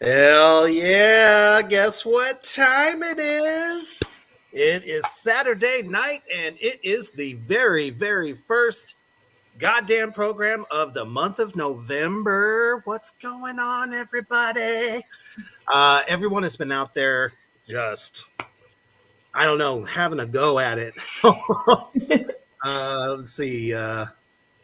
Hell yeah. Guess what time it is? It is Saturday night, and it is the very, very first goddamn program of the month of November. What's going on, everybody? Everyone has been out there just, I don't know, having a go at it. Let's see.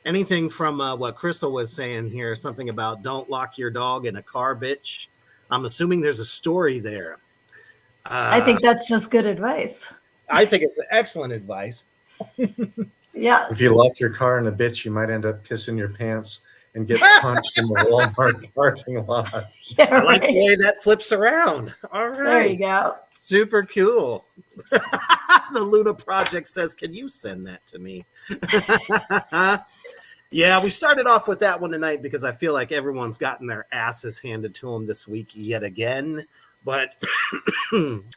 Anything from what Crystal was saying here, something about don't lock your dog in a car, bitch. I'm assuming there's a story there. I think that's just good advice. I think it's excellent advice. Yeah. If you lock your car in a bitch, you might end up pissing your pants and get punched in the Walmart parking lot. Yeah, I like the way that flips around. All right. There you go. Super cool. The Luna Project says, can you send that to me? Yeah, we started off with that one tonight because I feel like everyone's gotten their asses handed to them this week yet again. But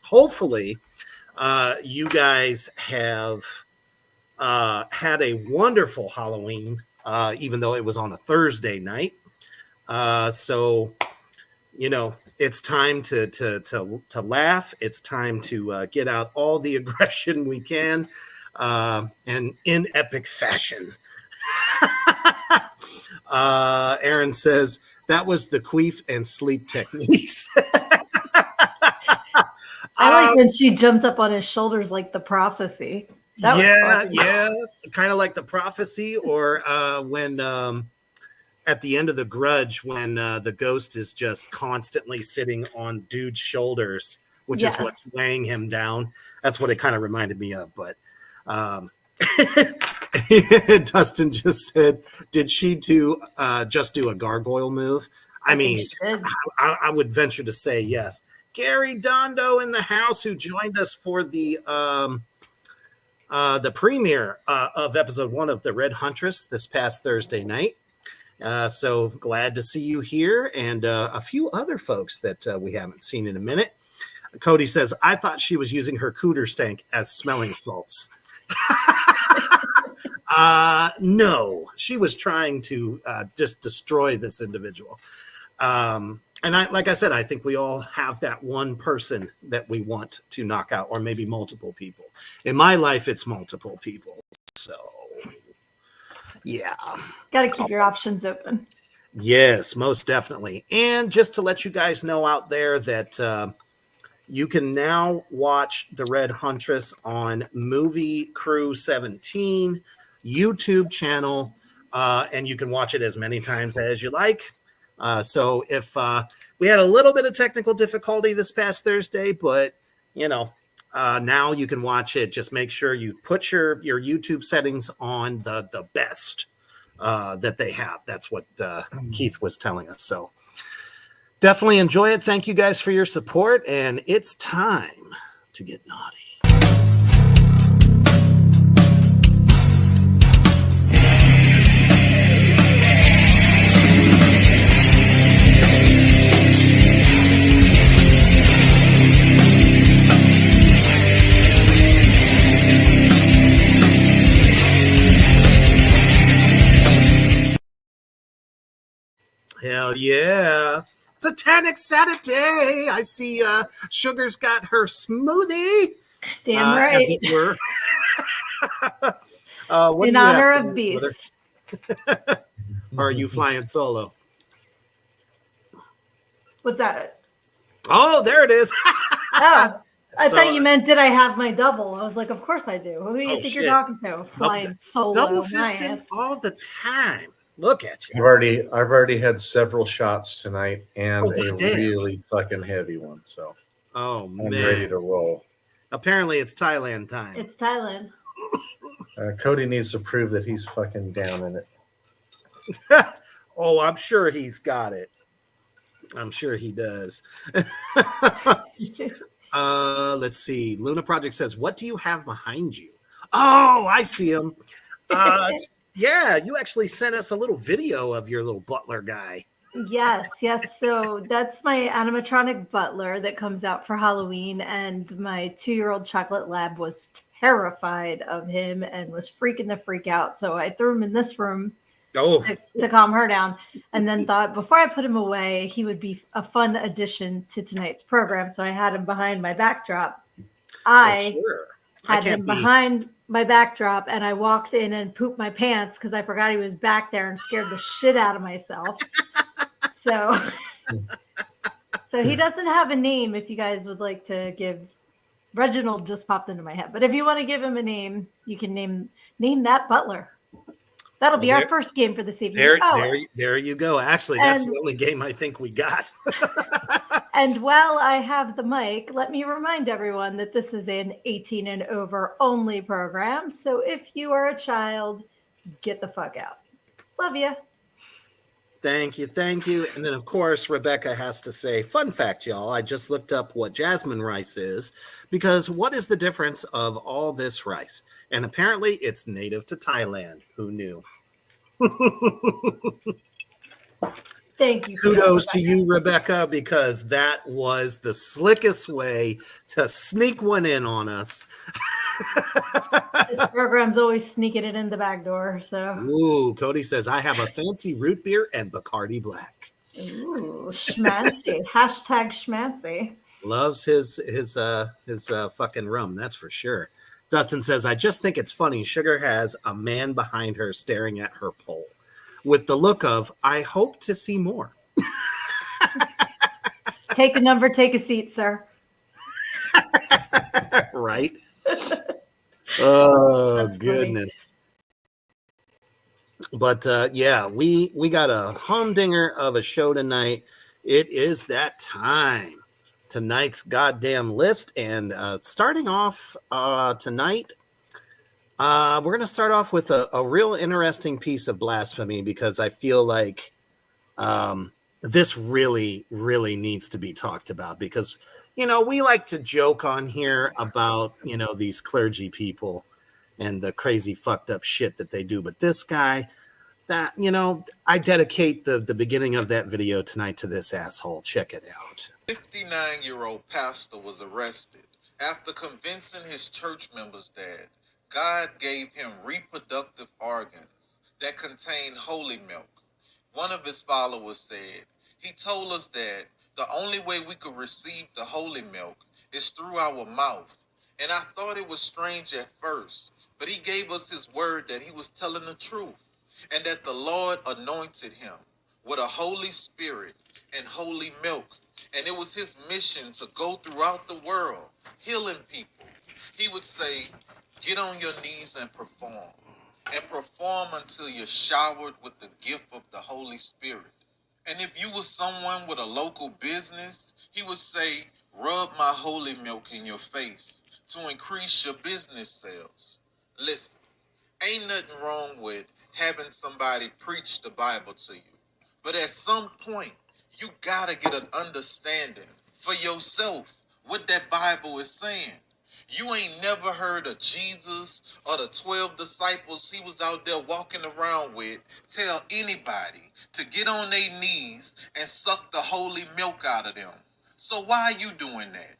hopefully you guys have had a wonderful Halloween, even though it was on a Thursday night. So, you know, it's time to laugh. It's time to get out all the aggression we can, and in epic fashion. Aaron says that was the queef and sleep techniques. I like when she jumped up on his shoulders like the prophecy. That was fun. Kind of like the prophecy, or when at the end of The Grudge, when the ghost is just constantly sitting on dude's shoulders, which is what's weighing him down. That's what it kind of reminded me of. But Dustin just said, did she just do a gargoyle move? I mean, I would venture to say yes. Gary Dondo in the house, who joined us for the premiere of episode 1 of The Red Huntress this past Thursday night. So glad to see you here, and a few other folks that we haven't seen in a minute. Cody says, I thought she was using her cooter stank as smelling salts. No, she was trying to just destroy this individual. And like I said, I think we all have that one person that we want to knock out, or maybe multiple people. In my life, it's multiple people. So, yeah. Got to keep your options open. Yes, most definitely. And just to let you guys know out there that you can now watch The Red Huntress on Movie Crew 17 YouTube channel, and you can watch it as many times as you like. So if we had a little bit of technical difficulty this past Thursday, but you know, now you can watch it. Just make sure you put your YouTube settings on the best that they have. That's what Keith was telling us. So definitely enjoy it. Thank you guys for your support, and it's time to get naughty. Hell yeah. Satanic Saturday. I see Sugar's got her smoothie. Damn right. As it were. In honor of Beast. Or are you flying solo? What's that? Oh, there it is. Oh, I thought you meant, did I have my double? I was like, of course I do. Who do you think you're talking to? Flying solo. Double fisting all the time. Look at you. I've already had several shots tonight, and a really fucking heavy one. So I'm ready to roll. Apparently it's Thailand time. It's Thailand. Cody needs to prove that he's fucking down in it. Oh, I'm sure he's got it. I'm sure he does. Let's see. Luna Project says, what do you have behind you? Oh, I see him. Yeah, you actually sent us a little video of your little butler guy. Yes. So that's my animatronic butler that comes out for Halloween, and my 2-year-old chocolate lab was terrified of him and was freaking the freak out. So I threw him in this room to calm her down. And then thought before I put him away, he would be a fun addition to tonight's program. So I had him behind my backdrop. I had him behind my backdrop, and I walked in and pooped my pants because I forgot he was back there and scared the shit out of myself. So he doesn't have a name. If you guys would like to give, Reginald just popped into my head, but if you want to give him a name, you can name that butler. That'll be our first game for this evening. There you go. Actually, that's the only game I think we got. And while I have the mic, let me remind everyone that this is an 18 and over only program. So if you are a child, get the fuck out. Love you. Thank you. And then, of course, Rebecca has to say, fun fact, y'all, I just looked up what jasmine rice is, because what is the difference of all this rice? And apparently it's native to Thailand. Who knew? Thank you. Kudos to you, Rebecca, because that was the slickest way to sneak one in on us. This program's always sneaking it in the back door. So, ooh, Cody says I have a fancy root beer and Bacardi Black. Ooh, schmancy. Hashtag schmancy. Loves his fucking rum, that's for sure. Dustin says, I just think it's funny. Sugar has a man behind her staring at her pole with the look of, I hope to see more. Take a number, take a seat, sir. Right? Oh, that's goodness. Funny. But yeah, we got a humdinger of a show tonight. It is that time. Tonight's goddamn list. And starting off tonight, we're going to start off with a real interesting piece of blasphemy, because I feel like this really, really needs to be talked about, because, you know, we like to joke on here about, you know, these clergy people and the crazy fucked up shit that they do. But this guy, that, you know, I dedicate the beginning of that video tonight to this asshole. Check it out. 59-year-old pastor was arrested after convincing his church members that God gave him reproductive organs that contain holy milk. One of his followers said, he told us that the only way we could receive the holy milk is through our mouth. And I thought it was strange at first, but he gave us his word that he was telling the truth, and that the Lord anointed him with a Holy Spirit and holy milk. And it was his mission to go throughout the world, healing people. He would say, get on your knees and perform until you're showered with the gift of the Holy Spirit. And if you were someone with a local business, he would say, rub my holy milk in your face to increase your business sales. Listen, ain't nothing wrong with having somebody preach the Bible to you. But at some point, you gotta get an understanding for yourself what that Bible is saying. You ain't never heard of Jesus or the 12 disciples he was out there walking around with tell anybody to get on their knees and suck the holy milk out of them. So why are you doing that?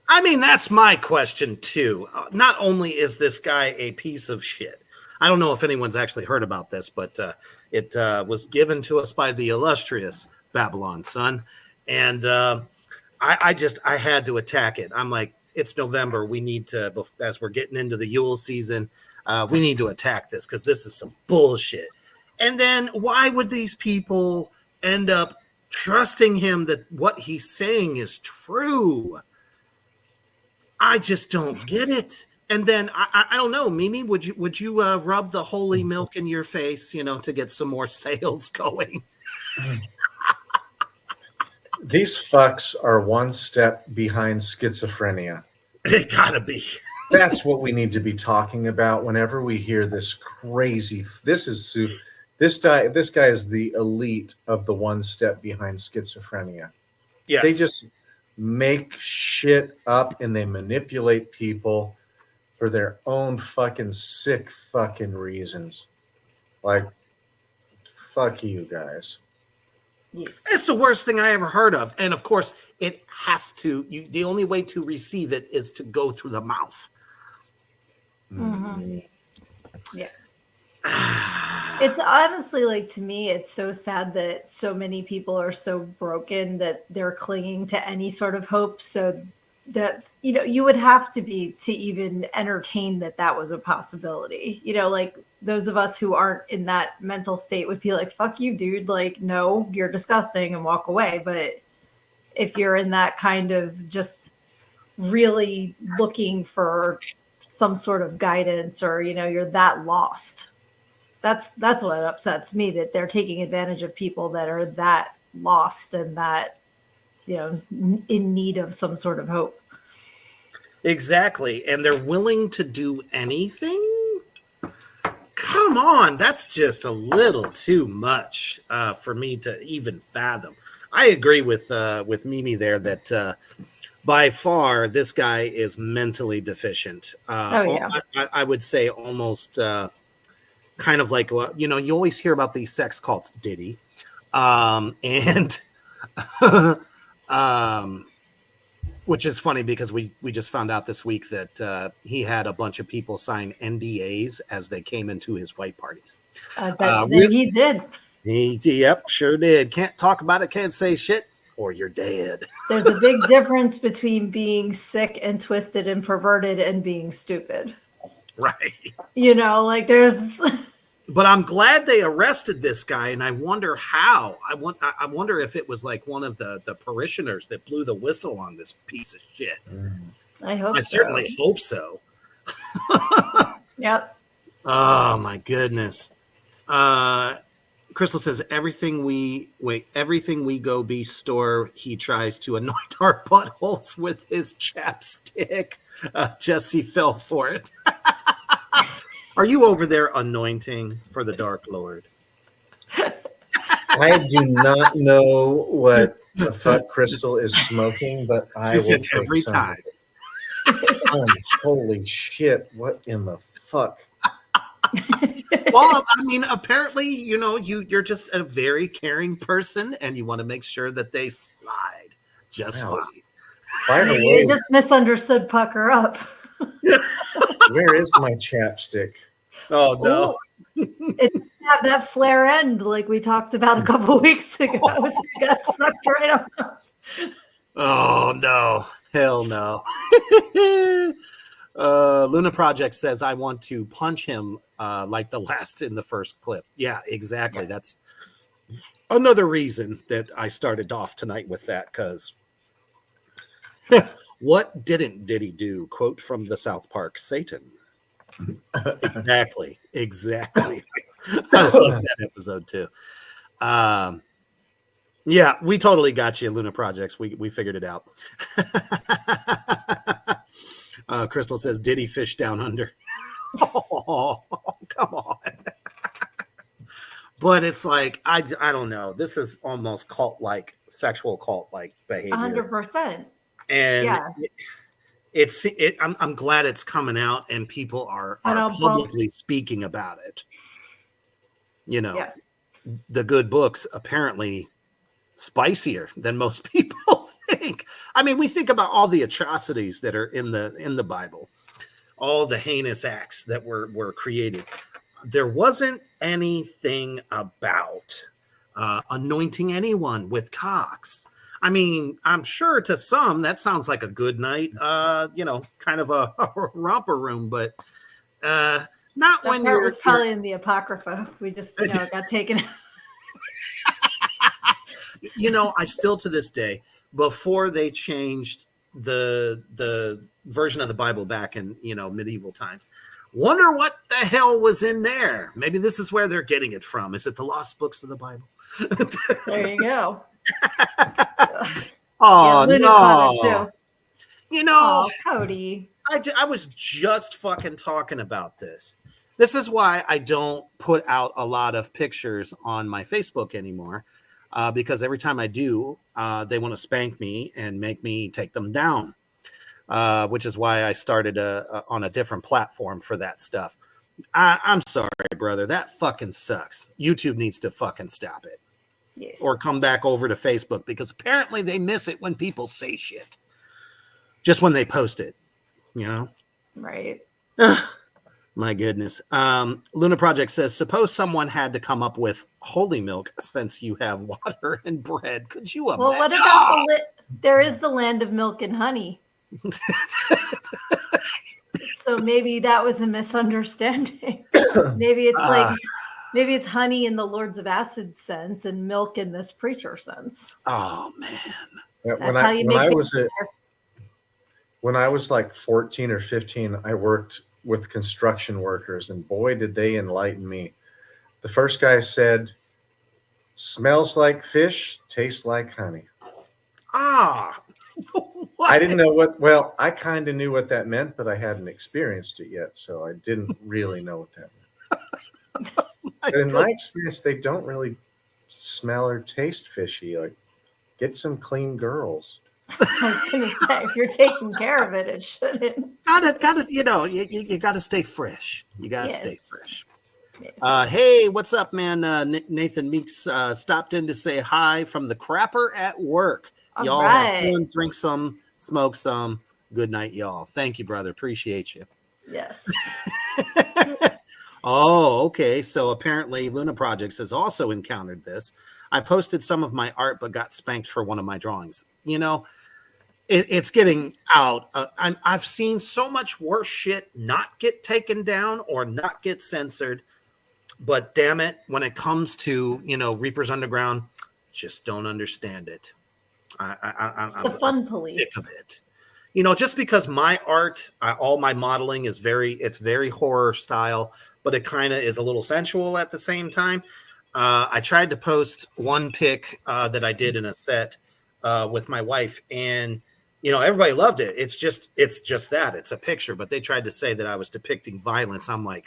I mean, that's my question too. Not only is this guy a piece of shit, I don't know if anyone's actually heard about this, but it was given to us by the illustrious Babylon Sun. And I had to attack it. I'm like, it's November. We need to, as we're getting into the Yule season, we need to attack this, because this is some bullshit. And then why would these people end up trusting him that what he's saying is true? I just don't get it. And then I don't know, Mimi, would you rub the holy milk in your face, you know, to get some more sales going? These fucks are one step behind schizophrenia. They gotta be. That's what we need to be talking about whenever we hear this crazy. This guy is the elite of the one step behind schizophrenia. Yes. They just make shit up and they manipulate people for their own fucking sick fucking reasons. Like, fuck you guys. Yes. It's the worst thing I ever heard of. And of course, it has to, the only way to receive it is to go through the mouth. Mm-hmm. Yeah. It's honestly like, to me, it's so sad that so many people are so broken that they're clinging to any sort of hope. So that, you would have to be to even entertain that was a possibility. Like those of us who aren't in that mental state would be like, fuck you, dude. Like, no, you're disgusting, and walk away. But if you're in that kind of just really looking for some sort of guidance, or, you're that lost, that's what upsets me, that they're taking advantage of people that are that lost and that, in need of some sort of hope. Exactly. And they're willing to do anything? Come on, that's just a little too much for me to even fathom. I agree with Mimi there that by far this guy is mentally deficient. Oh yeah. I would say almost kind of like, you always hear about these sex cults, Diddy, and which is funny because we just found out this week that he had a bunch of people sign NDAs as they came into his white parties. He did. Yep, sure did. Can't talk about it, can't say shit, or you're dead. There's a big difference between being sick and twisted and perverted and being stupid. Right. Like there's... But I'm glad they arrested this guy, and I wonder how. I wonder if it was like one of the parishioners that blew the whistle on this piece of shit. I certainly hope so. Yep. Oh my goodness. Crystal says everything we go be store, he tries to anoint our buttholes with his chapstick. Jesse fell for it. Are you over there anointing for the Dark Lord? I do not know what the fuck Crystal is smoking, but I will take every some time. Holy shit! What in the fuck? Well, I mean, apparently, you're just a very caring person, and you want to make sure that they slide just fine. By the Maybe way, they just misunderstood Pucker Up. Where is my chapstick? Oh no! It didn't have that flare end like we talked about a couple weeks ago. So it got sucked right up. Oh no! Hell no! Luna Project says I want to punch him like the last in the first clip. Yeah, exactly. Yeah. That's another reason that I started off tonight with that, because what didn't Diddy do? Quote from the South Park, Satan. Exactly. I love that episode too. Yeah, we totally got you, Luna Projects. We figured it out. Crystal says Diddy fish down under. Oh, come on. But it's like, I don't know. This is almost cult-like, sexual cult-like behavior. 100%. And yeah. I'm glad it's coming out and people are publicly speaking about it. Yes. The good books apparently spicier than most people think. I mean, we think about all the atrocities that are in the Bible, all the heinous acts that were created. There wasn't anything about anointing anyone with cocks. I mean, I'm sure to some that sounds like a good night, kind of a romper room, but not that when part was probably in the Apocrypha. We just got taken. I still to this day, before they changed the version of the Bible back in medieval times, wonder what the hell was in there. Maybe this is where they're getting it from. Is it the lost books of the Bible? There you go. Oh no! Oh, Cody. I was just fucking talking about this. This is why I don't put out a lot of pictures on my Facebook anymore, because every time I do, they want to spank me and make me take them down, which is why I started on a different platform for that stuff. I'm sorry, brother. That fucking sucks. YouTube needs to fucking stop it. Yes. Or come back over to Facebook, because apparently they miss it when people say shit. Just when they post it, Right. My goodness. Luna Project says, suppose someone had to come up with holy milk since you have water and bread. Could you imagine? Well, what about there is the land of milk and honey. So maybe that was a misunderstanding. Maybe it's maybe it's honey in the Lords of Acid sense and milk in this preacher sense. Oh man. That's how you make when I was like 14 or 15, I worked with construction workers, and boy, did they enlighten me. The first guy said, smells like fish, tastes like honey. I didn't know well, I kind of knew what that meant, but I hadn't experienced it yet, so I didn't really know what that meant. But in my experience, they don't really smell or taste fishy. Like, get some clean girls. I was going to say, if you're taking care of it, it shouldn't. Gotta, you gotta stay fresh. You gotta stay fresh. Yes. Hey, what's up, man? Nathan Meeks stopped in to say hi from the crapper at work. All y'all right. Have fun, drink some, smoke some. Good night, y'all. Thank you, brother. Appreciate you. Yes. Oh, okay. So apparently Luna Projects has also encountered this. I posted some of my art, but got spanked for one of my drawings. It's getting out. I've seen so much worse shit not get taken down or not get censored. But damn it, when it comes to, Reapers Underground, just don't understand it. I'm sick of it. Just because my art, all my modeling is it's very horror style, but it kind of is a little sensual at the same time. I tried to post one pic that I did in a set with my wife, and everybody loved it. It's just that it's a picture, but they tried to say that I was depicting violence. I'm like,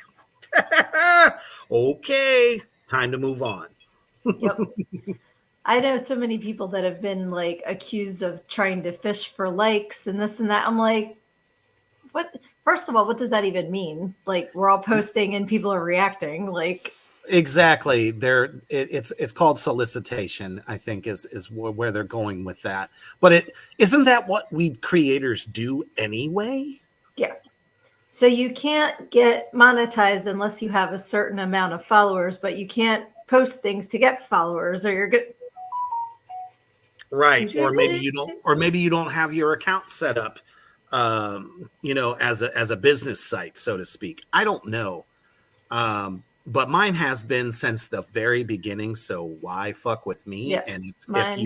okay, time to move on. Yep. I know so many people that have been like accused of trying to fish for likes and this and that. I'm like, what? First of all, what does that even mean? Like, we're all posting and people are reacting. Like, exactly. It's called solicitation, I think is where they're going with that. But isn't that what we creators do anyway? Yeah. So you can't get monetized unless you have a certain amount of followers, but you can't post things to get followers, or you're good. Right. Or maybe you don't have your account set up, as a business site, so to speak. I don't know. But mine has been since the very beginning. So why fuck with me? Yeah, and if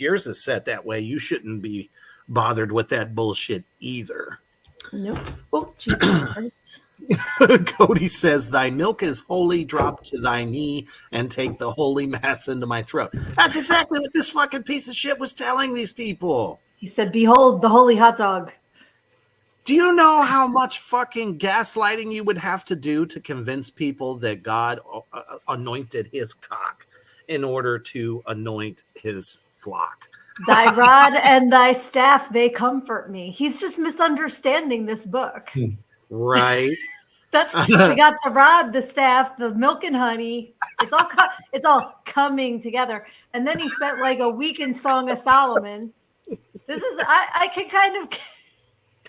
yours is set that way, you shouldn't be bothered with that bullshit either. Nope. Oh, Jesus Christ. Cody says, thy milk is holy, drop to thy knee and take the holy mass into my throat. That's exactly what this fucking piece of shit was telling these people. He said, behold the holy hot dog. Do you know how much fucking gaslighting you would have to do to convince people that God anointed his cock in order to anoint his flock? Thy rod and thy staff, they comfort me. He's just misunderstanding this book. Right. We got the rod, the staff, the milk and honey. It's all coming together. And then he spent like a week in Song of Solomon. This is I can kind of.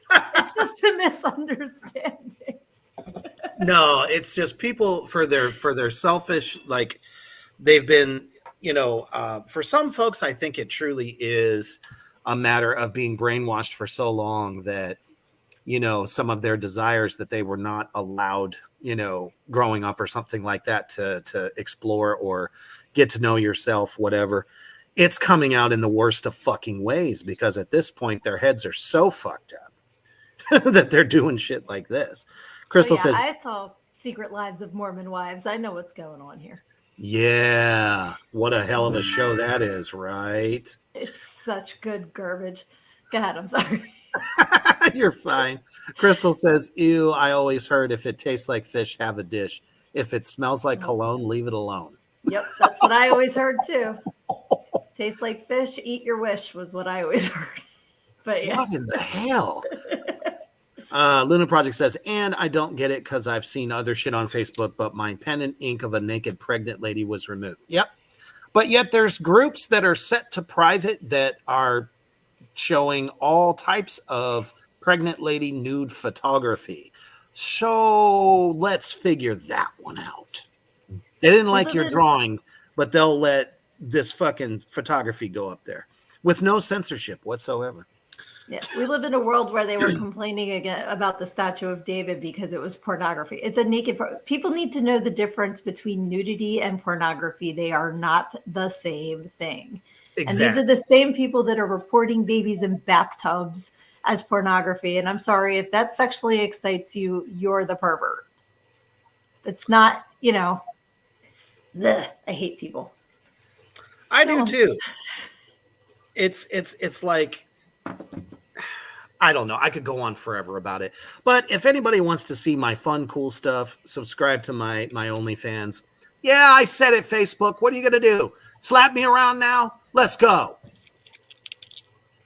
It's just a misunderstanding. No, it's just people for their selfish, like they've been, for some folks, I think it truly is a matter of being brainwashed for so long that, some of their desires that they were not allowed, growing up or something like that to explore or get to know yourself, whatever. It's coming out in the worst of fucking ways because at this point their heads are so fucked up that they're doing shit like this. Crystal says, I saw Secret Lives of Mormon Wives. I know what's going on here. Yeah. What a hell of a show that is, right? It's such good garbage. Go ahead. I'm sorry. You're fine. Crystal says, ew, I always heard if it tastes like fish, have a dish. If it smells like cologne, leave it alone. Yep. That's what I always heard too. Tastes like fish, eat your wish was what I always heard. But yeah. What in the hell? Luna Project says, and I don't get it because I've seen other shit on Facebook, but my pen and ink of a naked pregnant lady was removed. Yep. But yet there's groups that are set to private that are showing all types of pregnant lady nude photography. So let's figure that one out. They didn't like your drawing, but they'll let this fucking photography go up there with no censorship whatsoever. Yeah, we live in a world where they were complaining again about the statue of David because it was pornography. It's a naked. People need to know the difference between nudity and pornography. They are not the same thing. Exactly. And these are the same people that are reporting babies in bathtubs as pornography. And I'm sorry, if that sexually excites you, you're the pervert. It's not, I hate people. I do too. It's like, I don't know. I could go on forever about it. But if anybody wants to see my fun, cool stuff, subscribe to my OnlyFans. Yeah, I said it, Facebook. What are you going to do? Slap me around now? Let's go.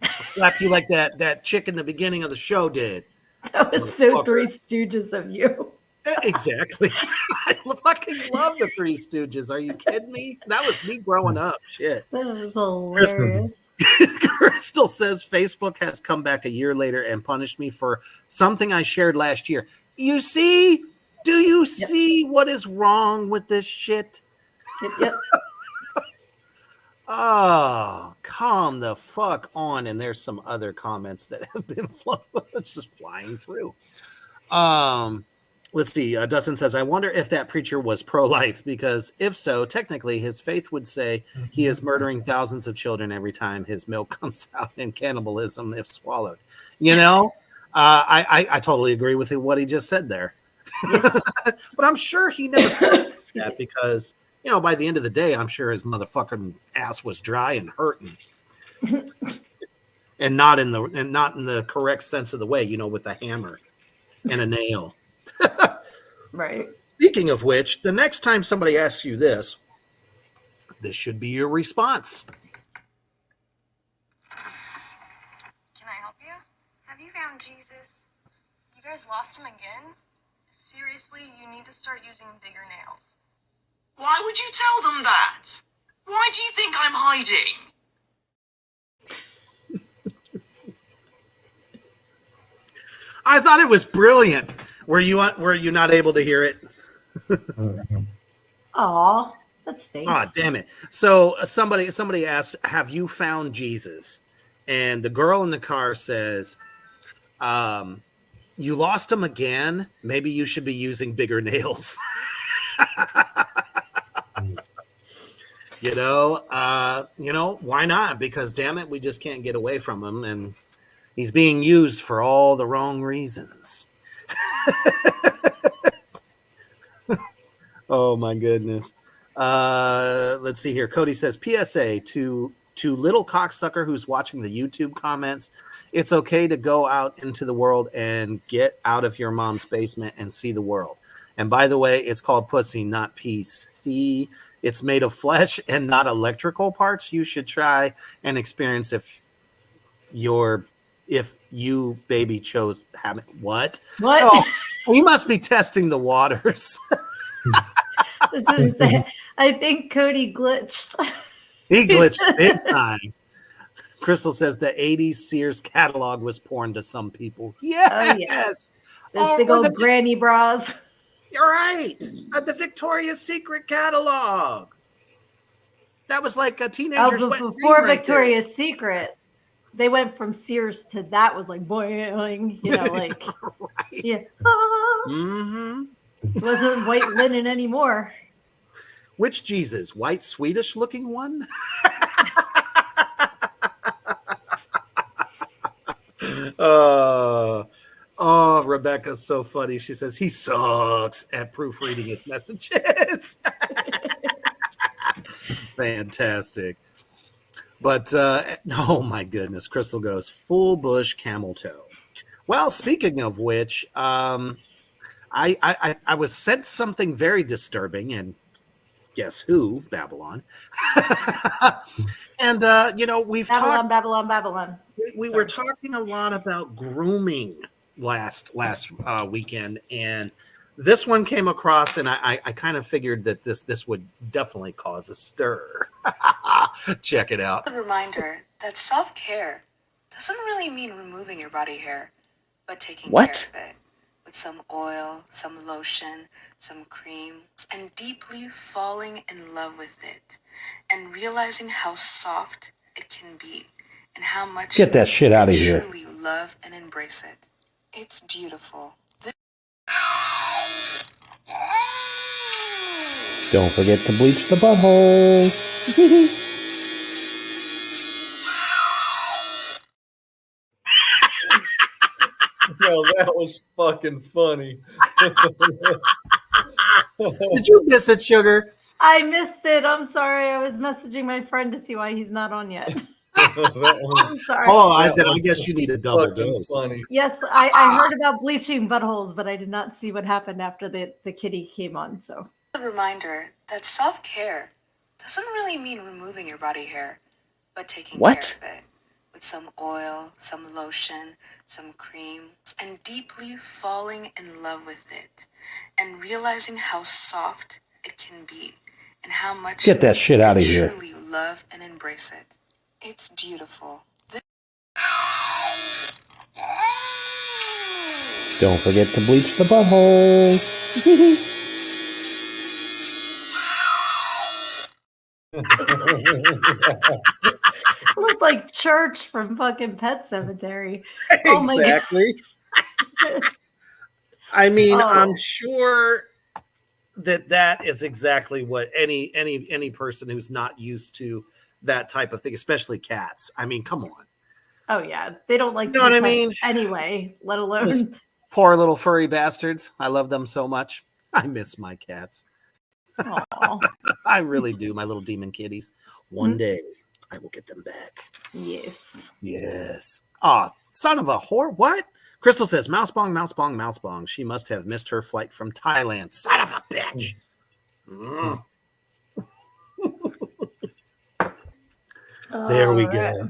I'll slap you like that chick in the beginning of the show did. That was so Three Stooges of you. Exactly. I fucking love the Three Stooges. Are you kidding me? That was me growing up. Shit. That was hilarious. Crystal says Facebook has come back a year later and punished me for something I shared last year. You see? Do you see what is wrong with this shit? Yep. Oh, calm the fuck on. And there's some other comments that have been just flying through. Let's see. Dustin says, I wonder if that preacher was pro-life, because if so, technically his faith would say he is murdering thousands of children every time his milk comes out in cannibalism if swallowed. I totally agree with what he just said there. Yes. But I'm sure he never thought that because, by the end of the day, I'm sure his motherfucking ass was dry and hurting. and not in the correct sense of the way, with a hammer and a nail. Right. Speaking of which, the next time somebody asks you this should be your response. Can I help you? Have you found Jesus? You guys lost him again? Seriously, you need to start using bigger nails. Why would you tell them that? Why do you think I'm hiding? I thought it was brilliant. Were you not able to hear it? Aw, that stinks. Ah, damn it. So somebody asked, have you found Jesus? And the girl in the car says, you lost him again? Maybe you should be using bigger nails. Why not? Because damn it, we just can't get away from him. And he's being used for all the wrong reasons. Oh my goodness. Let's see here. Cody says, PSA to little cocksucker who's watching the YouTube comments, it's okay to go out into the world and get out of your mom's basement and see the world. And by the way, it's called pussy, not PC. It's made of flesh and not electrical parts. You should try and experience if you baby chose having what? Oh, he must be testing the waters. I think Cody glitched. He glitched big time. Crystal says the 80s Sears catalog was porn to some people. Yes. Those big old granny bras. You're right. The Victoria's Secret catalog. That was like a teenager's wet dream before right Victoria's there. Secret. They went from Sears to that was like boing, like right. Yeah. Mm-hmm. It wasn't white linen anymore. Which Jesus? White Swedish looking one? Oh, Rebecca's so funny. She says he sucks at proofreading his messages. Fantastic. But oh my goodness, Crystal goes full bush camel toe. Well, speaking of which, I was sent something very disturbing, and guess who? Babylon. And we've talked Babylon. We were talking a lot about grooming last weekend, and this one came across, and I kind of figured that this would definitely cause a stir. Check it out. A reminder that self-care doesn't really mean removing your body hair, but taking care of it. with some oil, some lotion, some cream, and deeply falling in love with it, and realizing how soft it can be, and how much Get that shit out of here. truly love and embrace it. It's beautiful. Don't forget to bleach the butthole. Well, that was fucking funny. Did you miss it, Sugar? I missed it. I'm sorry. I was messaging my friend to see why he's not on yet. I'm sorry. Oh, I guess you need a double dose. Funny. Yes, I heard about bleaching buttholes, but I did not see what happened after the kitty came on. So A reminder that self-care doesn't really mean removing your body hair, but taking care of it with some oil, some lotion, some cream, and deeply falling in love with it, and realizing how soft it can be, and how much Get that shit out of here. truly love and embrace it. It's beautiful. Don't forget to bleach the butthole. looked like Church from fucking Pet Cemetery. Exactly. I mean, Oh. I'm sure that is exactly what any person who's not used to that type of thing, especially cats. I mean, come on. Oh yeah, they don't like. You know what I pets mean? Anyway, let alone Those poor little furry bastards. I love them so much. I miss my cats. Aw. I really do. My little demon kitties. One day I will get them back. Yes. Yes. Oh, son of a whore. What? Crystal says, mouse bong, mouse bong, mouse bong. She must have missed her flight from Thailand. Son of a bitch. There we go.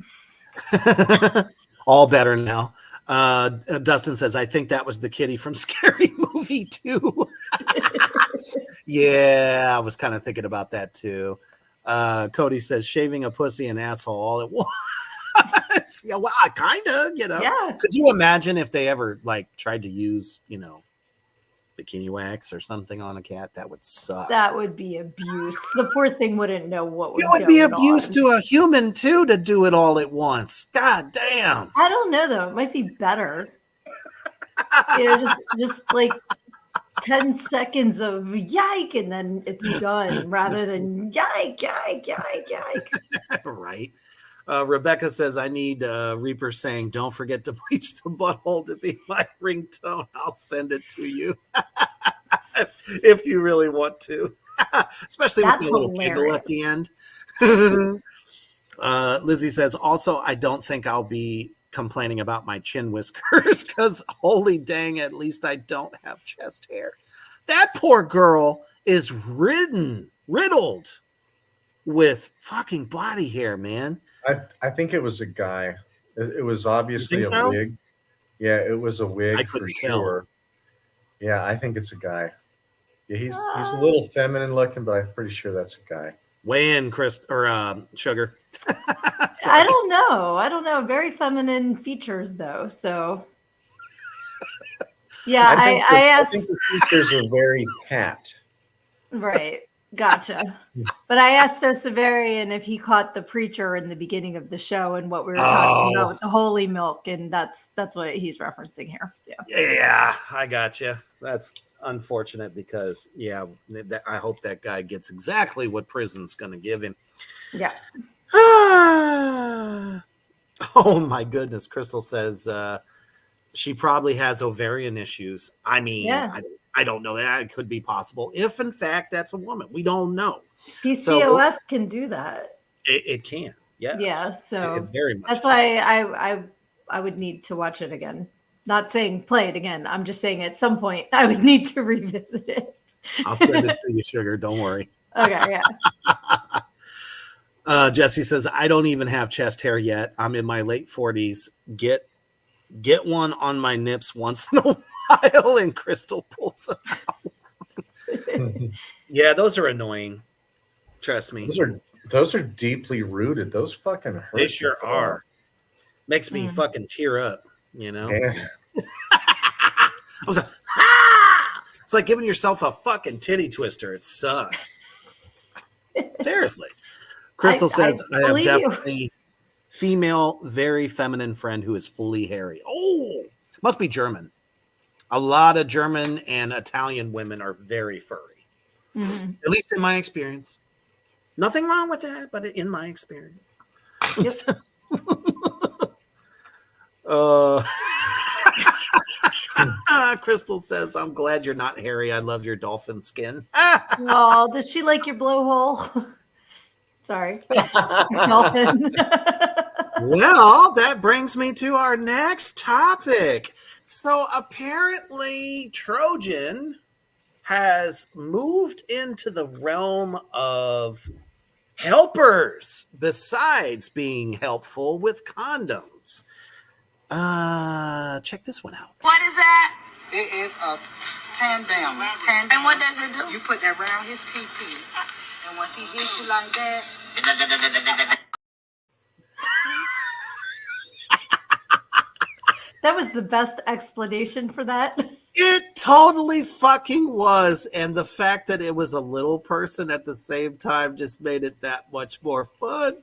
All better now. Dustin says, I think that was the kitty from Scary Movie 2. Yeah, I was kind of thinking about that too. Cody says, shaving a pussy and asshole all at once. Yeah, well, I kind of, Yeah. Could you imagine if they ever like tried to use, bikini wax or something on a cat? That would suck. That would be abuse. The poor thing wouldn't know what was It would going be abuse on. to a human too to do it all at once. God damn. I don't know though. It might be better. Just like 10 seconds of yike and then it's done rather than yike. Right. Rebecca says, I need Reaper saying, don't forget to bleach the butthole to be my ringtone. I'll send it to you if you really want to, especially with the little giggle at the end. Lizzie says, also, I don't think I'll be complaining about my chin whiskers because holy dang, at least I don't have chest hair. That poor girl is riddled with fucking body hair, man. I think it was a guy. It was obviously a wig. Yeah, it was a wig. I couldn't for tell. Sure. Yeah, I think it's a guy. Yeah, he's a little feminine looking, but I'm pretty sure that's a guy. Weigh in, Chris or Sugar. I don't know. Very feminine features though. So yeah, I asked. I think the features are very pat. Right. Gotcha. But I asked Severian if he caught the preacher in the beginning of the show and what we were talking about with the holy milk, and that's what he's referencing here. Yeah, I gotcha. That's unfortunate because I hope that guy gets exactly what prison's going to give him. Yeah. Oh my goodness. Crystal says she probably has ovarian issues. I mean, yeah. I don't know that. It could be possible. If, in fact, that's a woman. We don't know. PCOS can do that. It can. Yes. Yeah. So it very much that's why I would need to watch it again. Not saying play it again. I'm just saying at some point I would need to revisit it. I'll send it to you, Sugar. Don't worry. Okay. Yeah. Jesse says, I don't even have chest hair yet. I'm in my late 40s. Get one on my nips once in a while, and Crystal pulls them out. Yeah, those are annoying. Trust me. Those are deeply rooted. Those fucking hurt. They sure are. Makes me fucking tear up, Yeah. I was like, It's like giving yourself a fucking titty twister. It sucks. Seriously. Crystal says, I have definitely female, very feminine friend who is fully hairy. Oh, must be German. A lot of German and Italian women are very furry. Mm-hmm. At least in my experience. Nothing wrong with that, but in my experience. Yep. Crystal says, I'm glad you're not hairy. I love your dolphin skin. Oh, does she like your blowhole? Sorry. Dolphin. Well, that brings me to our next topic. So apparently Trojan has moved into the realm of helpers besides being helpful with condoms. Check this one out. What is that? It is a tandem. And what does it do? You put that around his PP. And once he hits you like that, That was the best explanation for that. It totally fucking was. And the fact that it was a little person at the same time just made it that much more fun.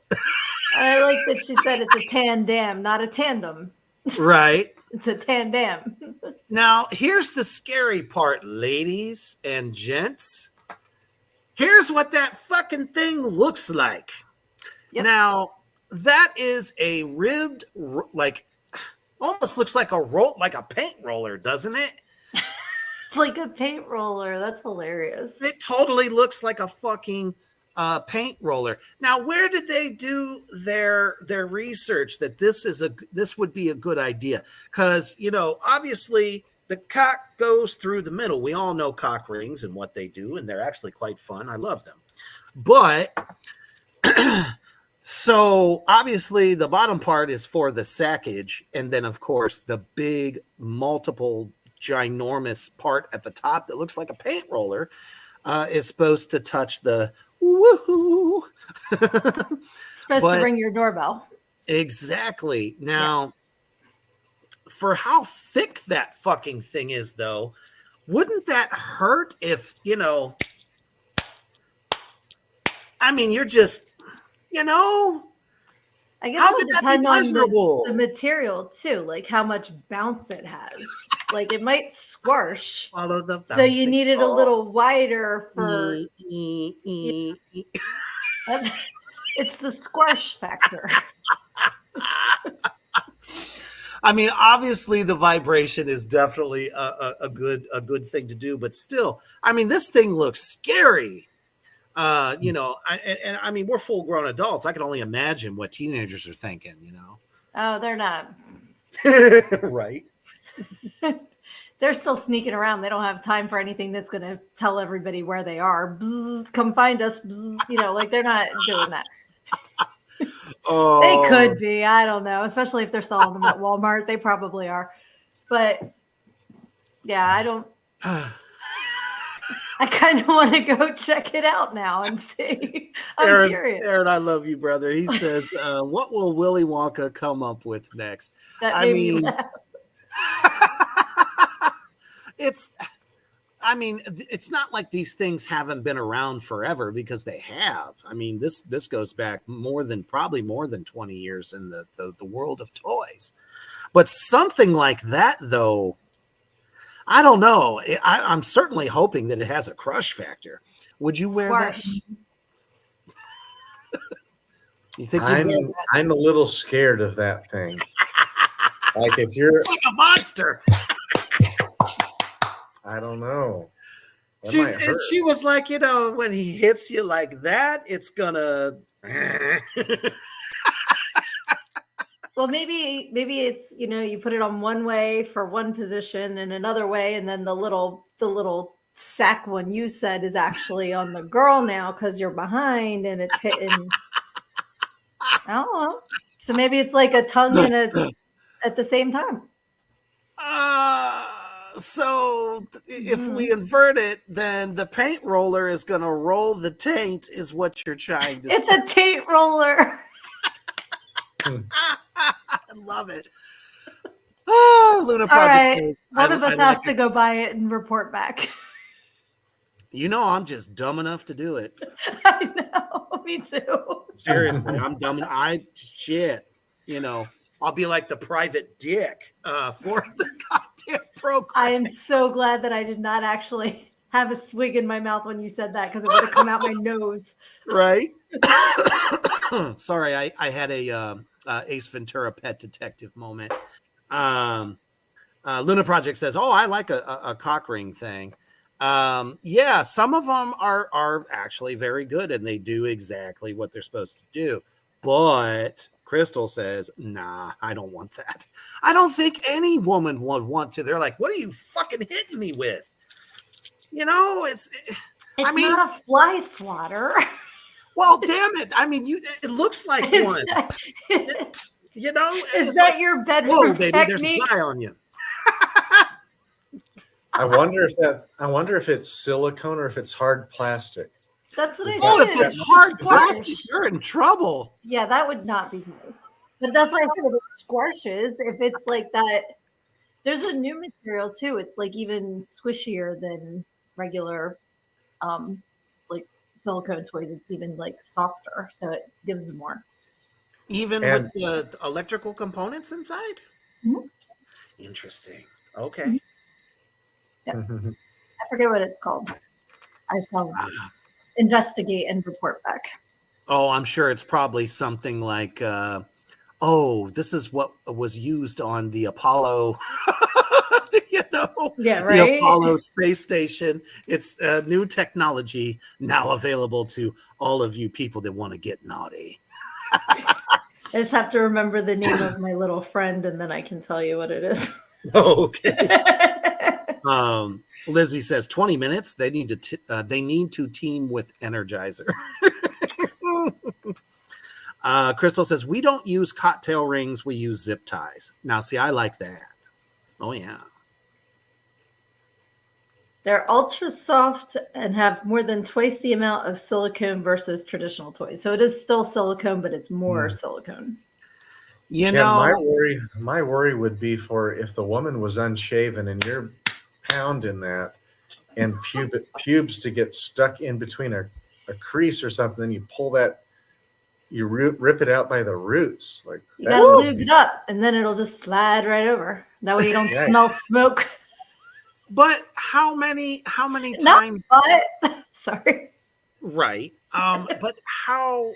I like that she said it's a tandem, not a tandem. Right. It's a tandem. Now, here's the scary part, ladies and gents. Here's what that fucking thing looks like. Yep. Now, that is a ribbed, like, almost looks like a paint roller, doesn't it? Like a paint roller. That's hilarious. It totally looks like a fucking paint roller. Now, where did they do their research that this would be a good idea? Because, you know, obviously the cock goes through the middle. We all know cock rings and what they do, and they're actually quite fun. I love them. But so obviously the bottom part is for the saccage, and then of course the big multiple ginormous part at the top that looks like a paint roller is supposed to touch the woohoo. Supposed to ring your doorbell. Exactly. Now, for how thick that fucking thing is, though, wouldn't that hurt if, you know, I mean, you're just, you know, I guess how it'll could that be depend on pleasurable? the material too, like how much bounce it has. Like it might squish. Follow the So you bouncing need it a ball. little wider for it's the squish factor. I mean, obviously the vibration is definitely a good thing to do, but still, I mean, this thing looks scary. You know, I mean, we're full grown adults. I can only imagine what teenagers are thinking, you know. Oh, they're not. Right. They're still sneaking around. They don't have time for anything that's going to tell everybody where they are. Bzz, come find us. Bzz, you know, like they're not doing that. Oh, they could be. I don't know. Especially if they're selling them at Walmart. They probably are. But yeah, I don't. I kind of want to go check it out now and see. I'm curious. Aaron, I love you, brother. He says, what will Willy Wonka come up with next? That made me laugh. It's not like these things haven't been around forever, because they have. I mean, this goes back probably more than 20 years in the world of toys. But something like that, though, I don't know. I'm certainly hoping that it has a crush factor. Would you wear that? You think I'm a little scared of that thing. Like if you're it's like a monster. I don't know. She was like, you know, when he hits you like that, it's gonna. Well, maybe it's, you know, you put it on one way for one position and another way, and then the little sack one you said is actually on the girl now because you're behind and it's hitting. I don't know. So maybe it's like a tongue and a at the same time. So if we invert it, then the paint roller is going to roll the taint, is what you're trying to say. It's a taint roller. I love it. Oh, Luna Project. All right. One of us has to go buy it and report back. You know, I'm just dumb enough to do it. I know. Me too. Seriously, I'm dumb. You know, I'll be like the private dick for the goddamn program. I am so glad that I did not actually have a swig in my mouth when you said that, because it would have come out my nose. Right. Sorry, I had a Ace Ventura Pet Detective moment. Luna Project says, "Oh, I like a cock ring thing." Yeah, some of them are actually very good, and they do exactly what they're supposed to do. But Crystal says, "Nah, I don't want that. I don't think any woman would want to." They're like, "What are you fucking hitting me with?" You know, it's not a fly swatter. Well, damn it! I mean, it looks like one. You know, is that like, your bedroom baby, technique? There's a fly on you. I wonder if it's silicone or if it's hard plastic. That's what I said. If it's hard plastic, you're in trouble. Yeah, that would not be nice. But that's why I said if it squashes, if it's like that. There's a new material too. It's like even squishier than regular like silicone toys. It's even like softer, so it gives more. Even with the electrical components inside? Mm-hmm. Interesting. Okay. Mm-hmm. Yeah. I forget what it's called. I shall investigate and report back. Oh, I'm sure it's probably something like, this is what was used on the Apollo, yeah, right? The Apollo space station. It's new technology now available to all of you people that want to get naughty. I just have to remember the name of my little friend, and then I can tell you what it is. Okay. Lizzie says 20 minutes. They need to team with Energizer. Crystal says we don't use cocktail rings. We use zip ties. Now, see, I like that. Oh yeah. They're ultra soft and have more than twice the amount of silicone versus traditional toys. So it is still silicone, but it's more silicone. You know, my worry would be for if the woman was unshaven and you're pounding that and pubes to get stuck in between a crease or something, then you pull that, you rip it out by the roots. Like you gotta lube it up, and then it'll just slide right over. That way you don't smell smoke. But how many times? Sorry. Right. But how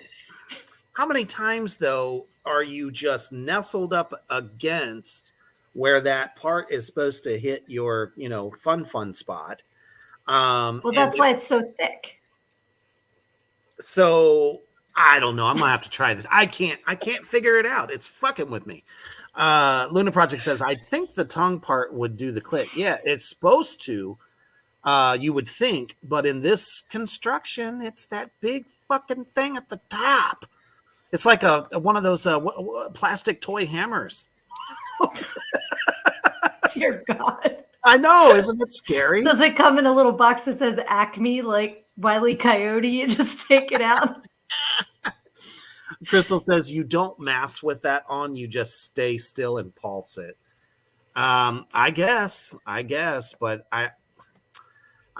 many times though are you just nestled up against where that part is supposed to hit your, fun spot? Well, that's why it's so thick. So I don't know. I'm gonna have to try this. I can't figure it out. It's fucking with me. Luna Project says, I think the tongue part would do the click. Yeah, it's supposed to. You would think, but in this construction, it's that big fucking thing at the top. It's like one of those plastic toy hammers. Dear God. I know, isn't it scary? Does it come in a little box that says Acme, like Wile E. Coyote? You just take it out. Crystal says you don't mess with that on, you just stay still and pulse it. I guess, but I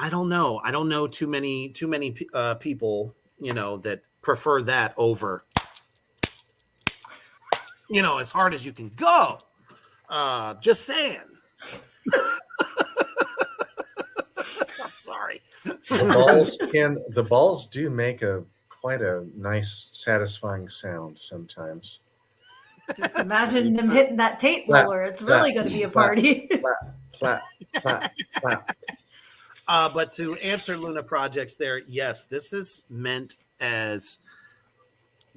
don't know. I don't know too many people, that prefer that over, as hard as you can go. Just saying. I'm sorry. The balls do make quite a nice, satisfying sound sometimes. Just imagine them hitting that tape roller. It's really going to be a party. Clap. But to answer Luna Projects there, yes, this is meant as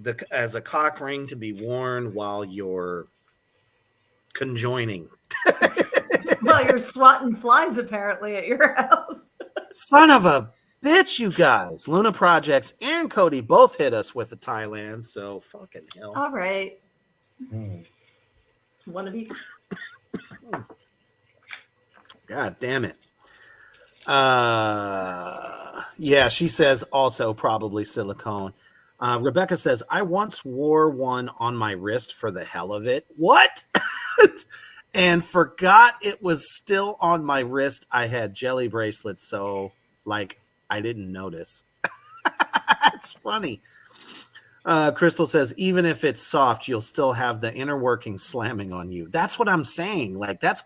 a cock ring to be worn while you're conjoining. Well, you're swatting flies apparently at your house. Son of a bitch, you guys. Luna Projects and Cody both hit us with the Thailand, so fucking hell. All right. Want to be? God damn it. Yeah, she says also probably silicone. Rebecca says, I once wore one on my wrist for the hell of it. What? And forgot it was still on my wrist. I had jelly bracelets, so like I didn't notice. It's funny. Crystal says, even if it's soft, you'll still have the inner working slamming on you. That's what I'm saying. Like that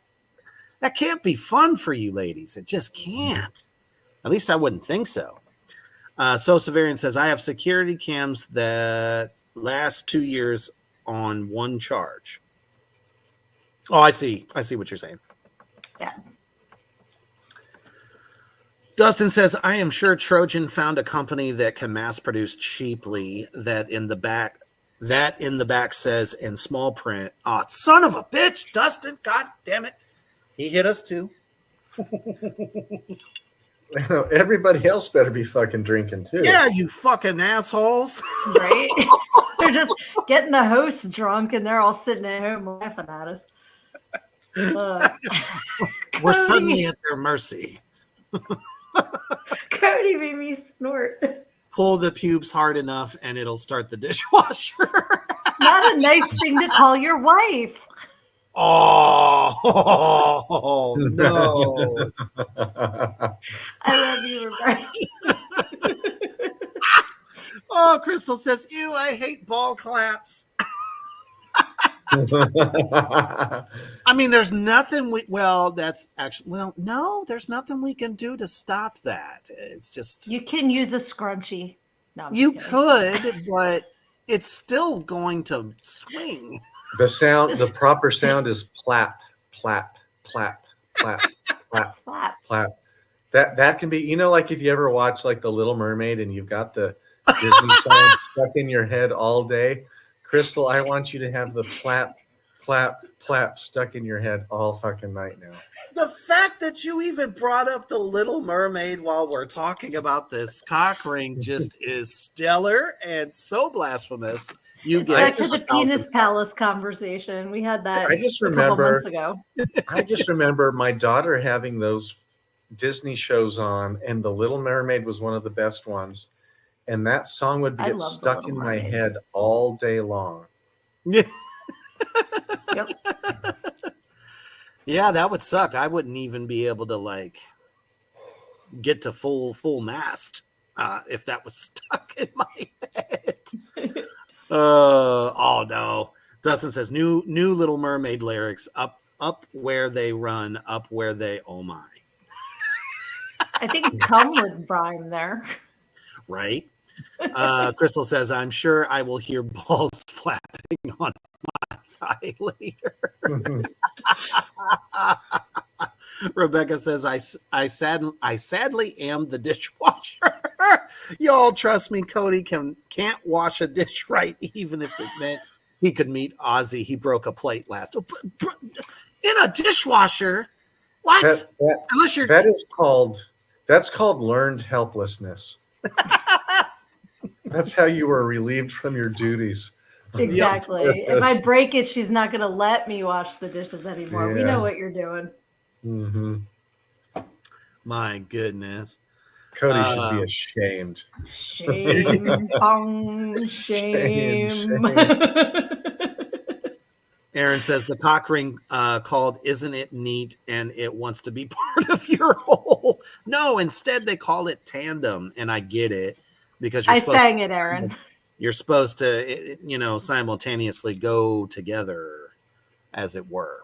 can't be fun for you ladies. It just can't. At least I wouldn't think so. Sosa Varian says, I have security cams that last 2 years on one charge. Oh, I see. I see what you're saying. Yeah. Dustin says, I am sure Trojan found a company that can mass produce cheaply that in the back says in small print. Oh, son of a bitch, Dustin. God damn it. He hit us too. Everybody else better be fucking drinking too. Yeah, you fucking assholes. Right? They're just getting the hosts drunk and they're all sitting at home laughing at us. We're suddenly at their mercy. Cody made me snort. Pull the pubes hard enough and it'll start the dishwasher. It's not a nice thing to call your wife. Oh, no. I love you, Rebecca. Oh, Crystal says, ew, I hate ball claps. I mean, there's nothing there's nothing we can do to stop that. It's just you can use a scrunchie. No, you could, but it's still going to swing. The proper sound is plap, plap, plap, plap, plap, Plap. plap. That can be, like if you ever watch like The Little Mermaid and you've got the Disney song stuck in your head all day. Crystal, I want you to have the plap, plap, plap stuck in your head all fucking night now. The fact that you even brought up The Little Mermaid while we're talking about this cock ring just is stellar and so blasphemous. It's back to the penis palace conversation. We had that a couple months ago. I just remember my daughter having those Disney shows on, and The Little Mermaid was one of the best ones. And that song would get stuck in my head all day long. Yeah. Yep. Yeah, that would suck. I wouldn't even be able to get to full mast if that was stuck in my head. Oh no. Dustin says new Little Mermaid lyrics, up where they run, up where they oh my. I think come would rhyme there. Right. Crystal says, I'm sure I will hear balls flapping on my thigh later. Rebecca says, I sadly am the dishwasher. Y'all trust me, Cody can't wash a dish right, even if it meant he could meet Ozzy. He broke a plate last. In a dishwasher? What? That's called learned helplessness. That's how you were relieved from your duties. Exactly. If I break it, she's not going to let me wash the dishes anymore. Yeah. We know what you're doing. Mm-hmm. My goodness. Cody should be ashamed. Shame. Shame. Aaron says the cock ring called Isn't It Neat, and it wants to be part of your hole. No, instead they call it tandem, and I get it because I sang it, Aaron. You're supposed to, simultaneously go together, as it were.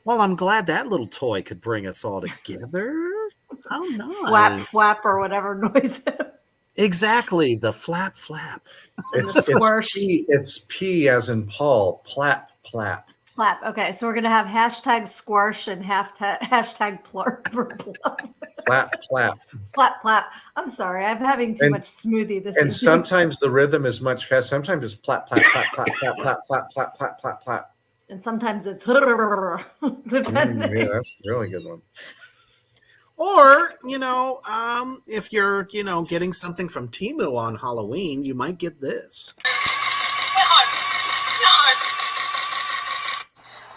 Well, I'm glad that little toy could bring us all together. How nice. Flap, flap, or whatever noise. Exactly, the flap, flap. It's P as in Paul. Plap, plap. Plap. Okay, so we're going to have hashtag squash and hashtag plurp. Plap, plap. Plap, plap. I'm sorry, I'm having too much smoothie this And sometimes the rhythm is much faster. Sometimes it's plap, plap, plap, plap, plap, plap, plap, plap, plap, plap, plap. And sometimes it's yeah, that's a really good one. Or, if you're, getting something from Temu on Halloween, you might get this.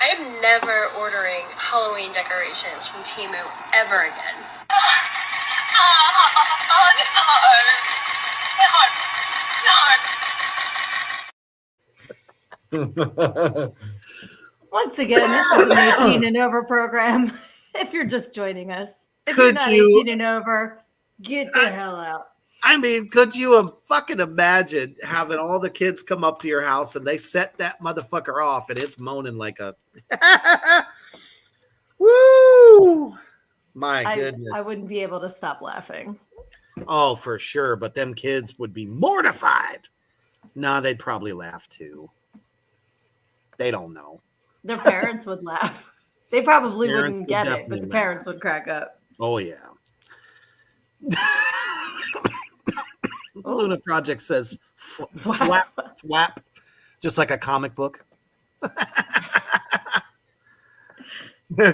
I am never ordering Halloween decorations from Temu ever again. Once again, this is an 18 and over program. If you're just joining us. If Could you're not you 18 and over, Get the hell out. I mean, could you fucking imagine having all the kids come up to your house and they set that motherfucker off and it's moaning like a woo? My goodness. I wouldn't be able to stop laughing. Oh, for sure. But them kids would be mortified. No, they'd probably laugh too. They don't know. Their parents would laugh. They probably Parents wouldn't would get it, definitely but the laugh. parents would crack up. Oh, yeah. Luna Project says thwap, thwap, just like a comic book.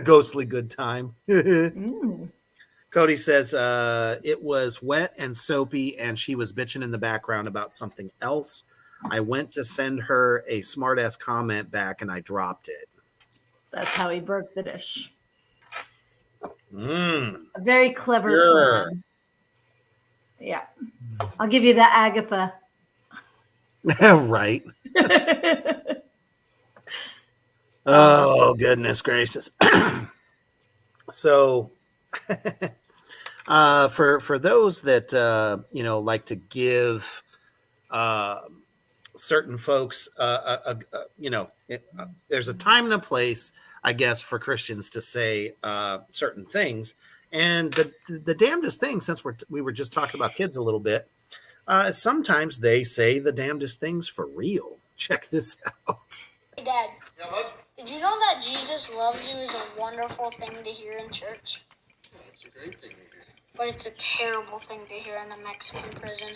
Ghostly good time. Cody says it was wet and soapy, and she was bitching in the background about something else. I went to send her a smart-ass comment back, and I dropped it. That's how he broke the dish. A very clever plan. Yeah. I'll give you the Agatha. Right. Oh, goodness gracious. So for those that like to give certain folks there's a time and a place, I guess, for Christians to say certain things. And the damnedest thing, since we were just talking about kids a little bit, sometimes they say the damnedest things for real. Check this out. Hey, Dad. Yeah, bud? Did you know that Jesus loves you is a wonderful thing to hear in church? Yeah, it's a great thing to hear. But it's a terrible thing to hear in a Mexican prison.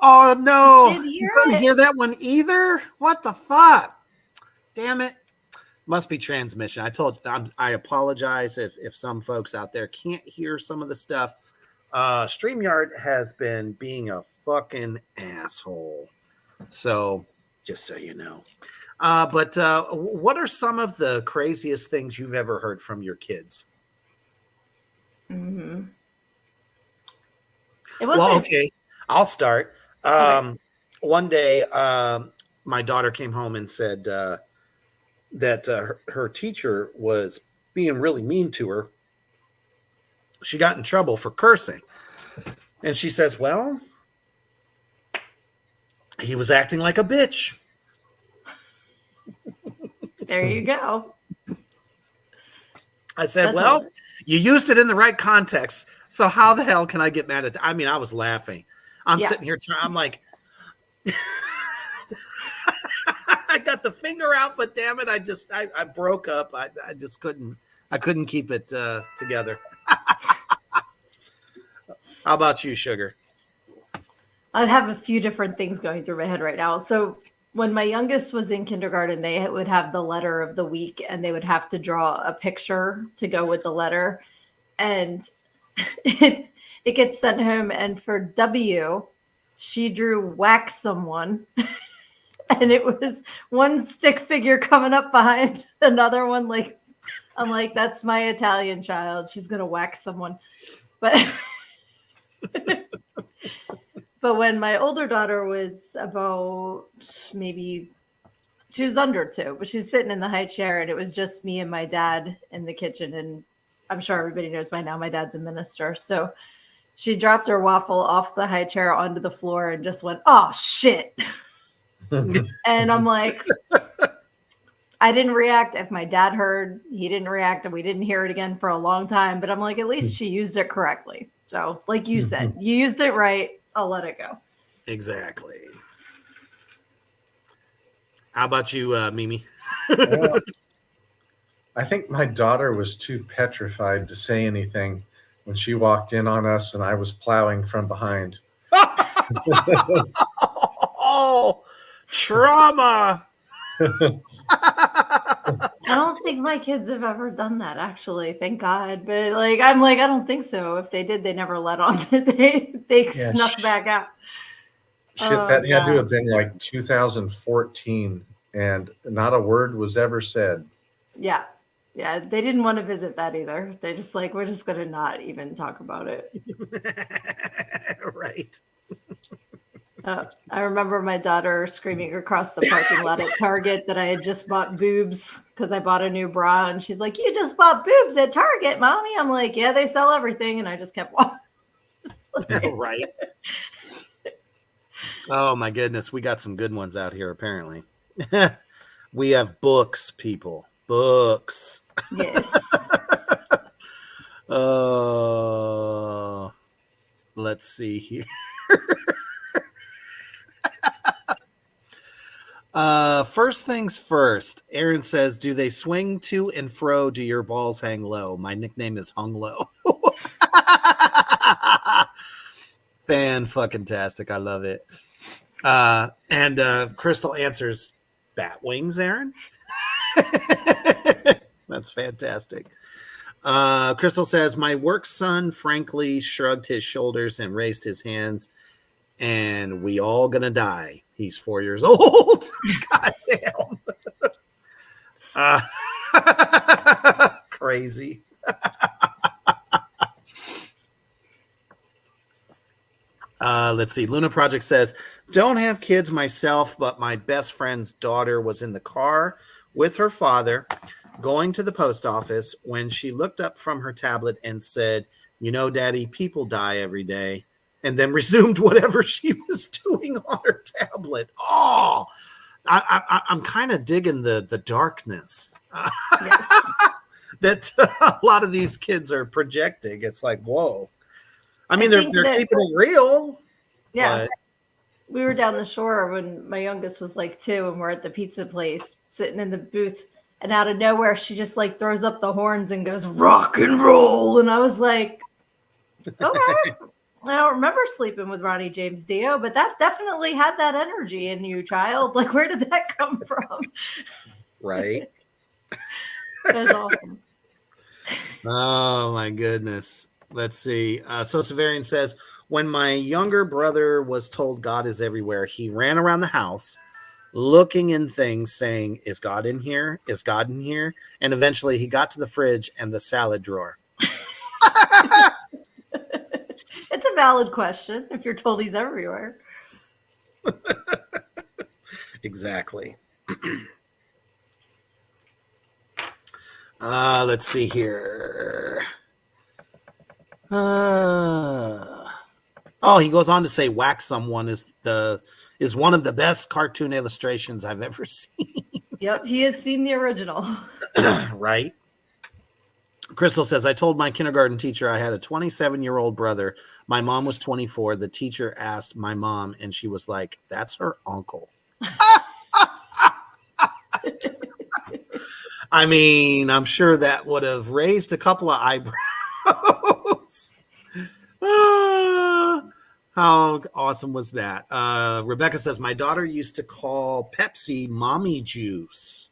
Oh no! You couldn't hear that one either? What the fuck? Damn it. Must be transmission. I apologize if some folks out there can't hear some of the stuff. StreamYard has been being a fucking asshole. So, just so you know. But what are some of the craziest things you've ever heard from your kids? Mm-hmm. Well, okay. I'll start. One day, my daughter came home and said that her teacher was being really mean to her. She got in trouble for cursing. And she says, well, he was acting like a bitch. There you go. I said, you used it in the right context. So how the hell can I get mad at that? I mean, I was laughing. I'm sitting here I'm like, I got the finger out, but damn it, I broke up. I just couldn't keep it together. How about you, Sugar? I have a few different things going through my head right now. So when my youngest was in kindergarten, they would have the letter of the week and they would have to draw a picture to go with the letter. And it gets sent home. And for W, she drew whack someone. And it was one stick figure coming up behind another one. Like, I'm like, that's my Italian child. She's going to whack someone. But but when my older daughter was about maybe, she was under 2, but she was sitting in the high chair and it was just me and my dad in the kitchen. And I'm sure everybody knows by now, my dad's a minister. So she dropped her waffle off the high chair onto the floor and just went, oh, shit. And I'm like, I didn't react. If my dad heard, he didn't react, and we didn't hear it again for a long time. But I'm like, at least she used it correctly. So, like you said, you used it right. I'll let it go. Exactly. How about you, Mimi? Well, I think my daughter was too petrified to say anything when she walked in on us and I was plowing from behind. Oh, trauma. I don't think my kids have ever done that, actually. Thank God. But I'm like, I don't think so. If they did, they never let on. They snuck back out. Shit, that had to have been like 2014, and not a word was ever said. Yeah. Yeah, they didn't want to visit that either. They're just like, we're just going to not even talk about it. Right. I remember my daughter screaming across the parking lot at Target that I had just bought boobs because I bought a new bra. And she's like, "You just bought boobs at Target, Mommy?" I'm like, "Yeah, they sell everything." And I just kept walking. Right. Oh, my goodness. We got some good ones out here, apparently. We have books, people. Books. Yes. Let's see here. First things first. Aaron says, "Do they swing to and fro? Do your balls hang low?" My nickname is Hung Low. Fan-fucking-tastic. I love it. And Crystal answers, "Bat wings, Aaron." That's fantastic. Crystal says, "My work son frankly shrugged his shoulders and raised his hands, and we all gonna die. He's 4 years old." God damn. Crazy. Let's see. Luna Project says, "Don't have kids myself, but my best friend's daughter was in the car with her father going to the post office when she looked up from her tablet and said, 'You know, Daddy, people die every day,' and then resumed whatever she was doing on her tablet." Oh, I'm kind of digging the darkness that a lot of these kids are projecting. It's like, whoa. I mean, they're keeping it real. Yeah. But we were down the shore when my youngest was like 2, and we're at the pizza place sitting in the booth, and out of nowhere she just like throws up the horns and goes, "Rock and roll." And I was like, okay. I don't remember sleeping with Ronnie James Dio, but that definitely had that energy in you, child. Like, where did that come from? Right. That's awesome. Oh my goodness. Let's see. So Severian says, "When my younger brother was told God is everywhere, he ran around the house looking in things saying, 'Is God in here? Is God in here?' And eventually he got to the fridge and the salad drawer." It's a valid question if you're told he's everywhere. Exactly. Let's see here. He goes on to say, "Whack Someone" is one of the best cartoon illustrations I've ever seen. Yep, he has seen the original. Right. Crystal says, "I told my kindergarten teacher I had a 27-year-old brother. My mom was 24. The teacher asked my mom, and she was like, 'That's her uncle.'" I mean, I'm sure that would have raised a couple of eyebrows. How awesome was that? Rebecca says, "My daughter used to call Pepsi mommy juice.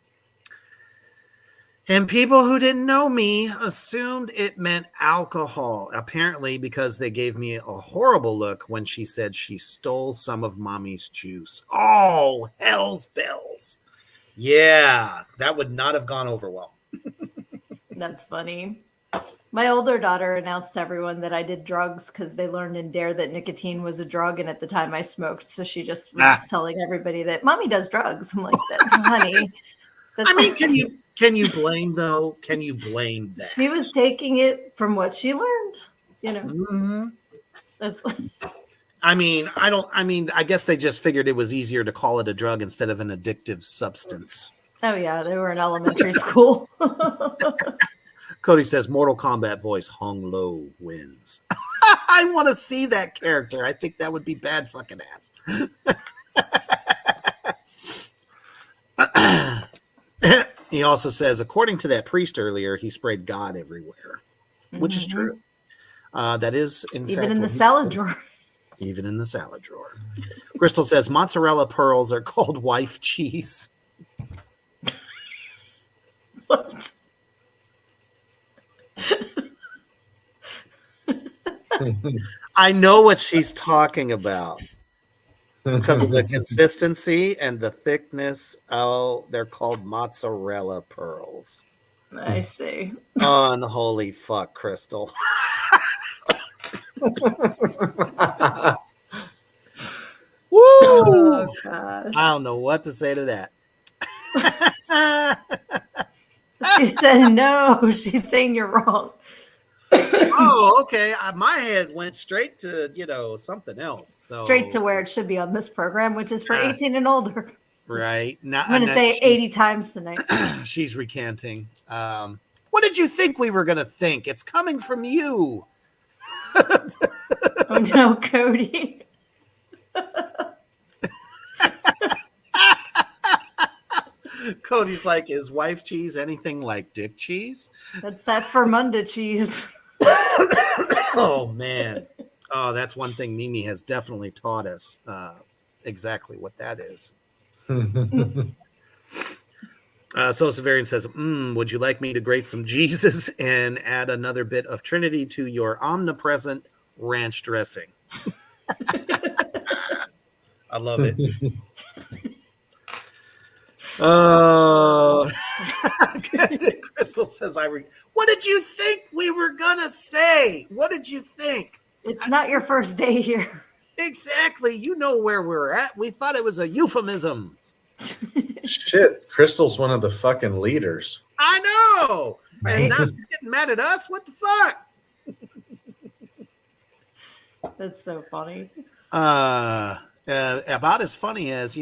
And people who didn't know me assumed it meant alcohol, apparently because they gave me a horrible look when she said she stole some of mommy's juice." Oh, hell's bells. Yeah, that would not have gone over well. That's funny. My older daughter announced to everyone that I did drugs because they learned in DARE that nicotine was a drug, and at the time I smoked. So she just was telling everybody that Mommy does drugs. I'm like, honey. I mean, can you blame though? Can you blame that? She was taking it from what she learned, you know. Mm-hmm. That's. I guess they just figured it was easier to call it a drug instead of an addictive substance. Oh yeah, they were in elementary school. Cody says, "Mortal Kombat voice Hung Low wins." I want to see that character. I think that would be bad fucking ass. He also says, according to that priest earlier, he sprayed God everywhere, which is true. That is, in fact, even in the salad drawer. Even in the salad drawer. Crystal says, "Mozzarella pearls are called wife cheese." What? I know what she's talking about because of the consistency and the thickness. Oh, they're called mozzarella pearls. I see. Unholy fuck, Crystal. Woo! Oh, gosh. I don't know what to say to that. She said no. She's saying you're wrong. Oh, okay. My head went straight to, something else. So straight to where it should be on this program, which is for 18 and older. Right. I'm going to say 80 times tonight. She's recanting. What did you think we were going to think? It's coming from you. Oh, no, Cody. Cody's like, is wife cheese anything like dick cheese? That's that Fermunda cheese. Oh, man. Oh, that's one thing Mimi has definitely taught us exactly what that is. So Severian says, would you like me to grate some Jesus and add another bit of Trinity to your omnipresent ranch dressing? I love it. Crystal says, what did you think we were going to say? What did you think? It's not your first day here. Exactly. You know where we're at. We thought it was a euphemism. Shit, Crystal's one of the fucking leaders. I know. Right? And now she's getting mad at us. What the fuck? That's so funny. About as funny as,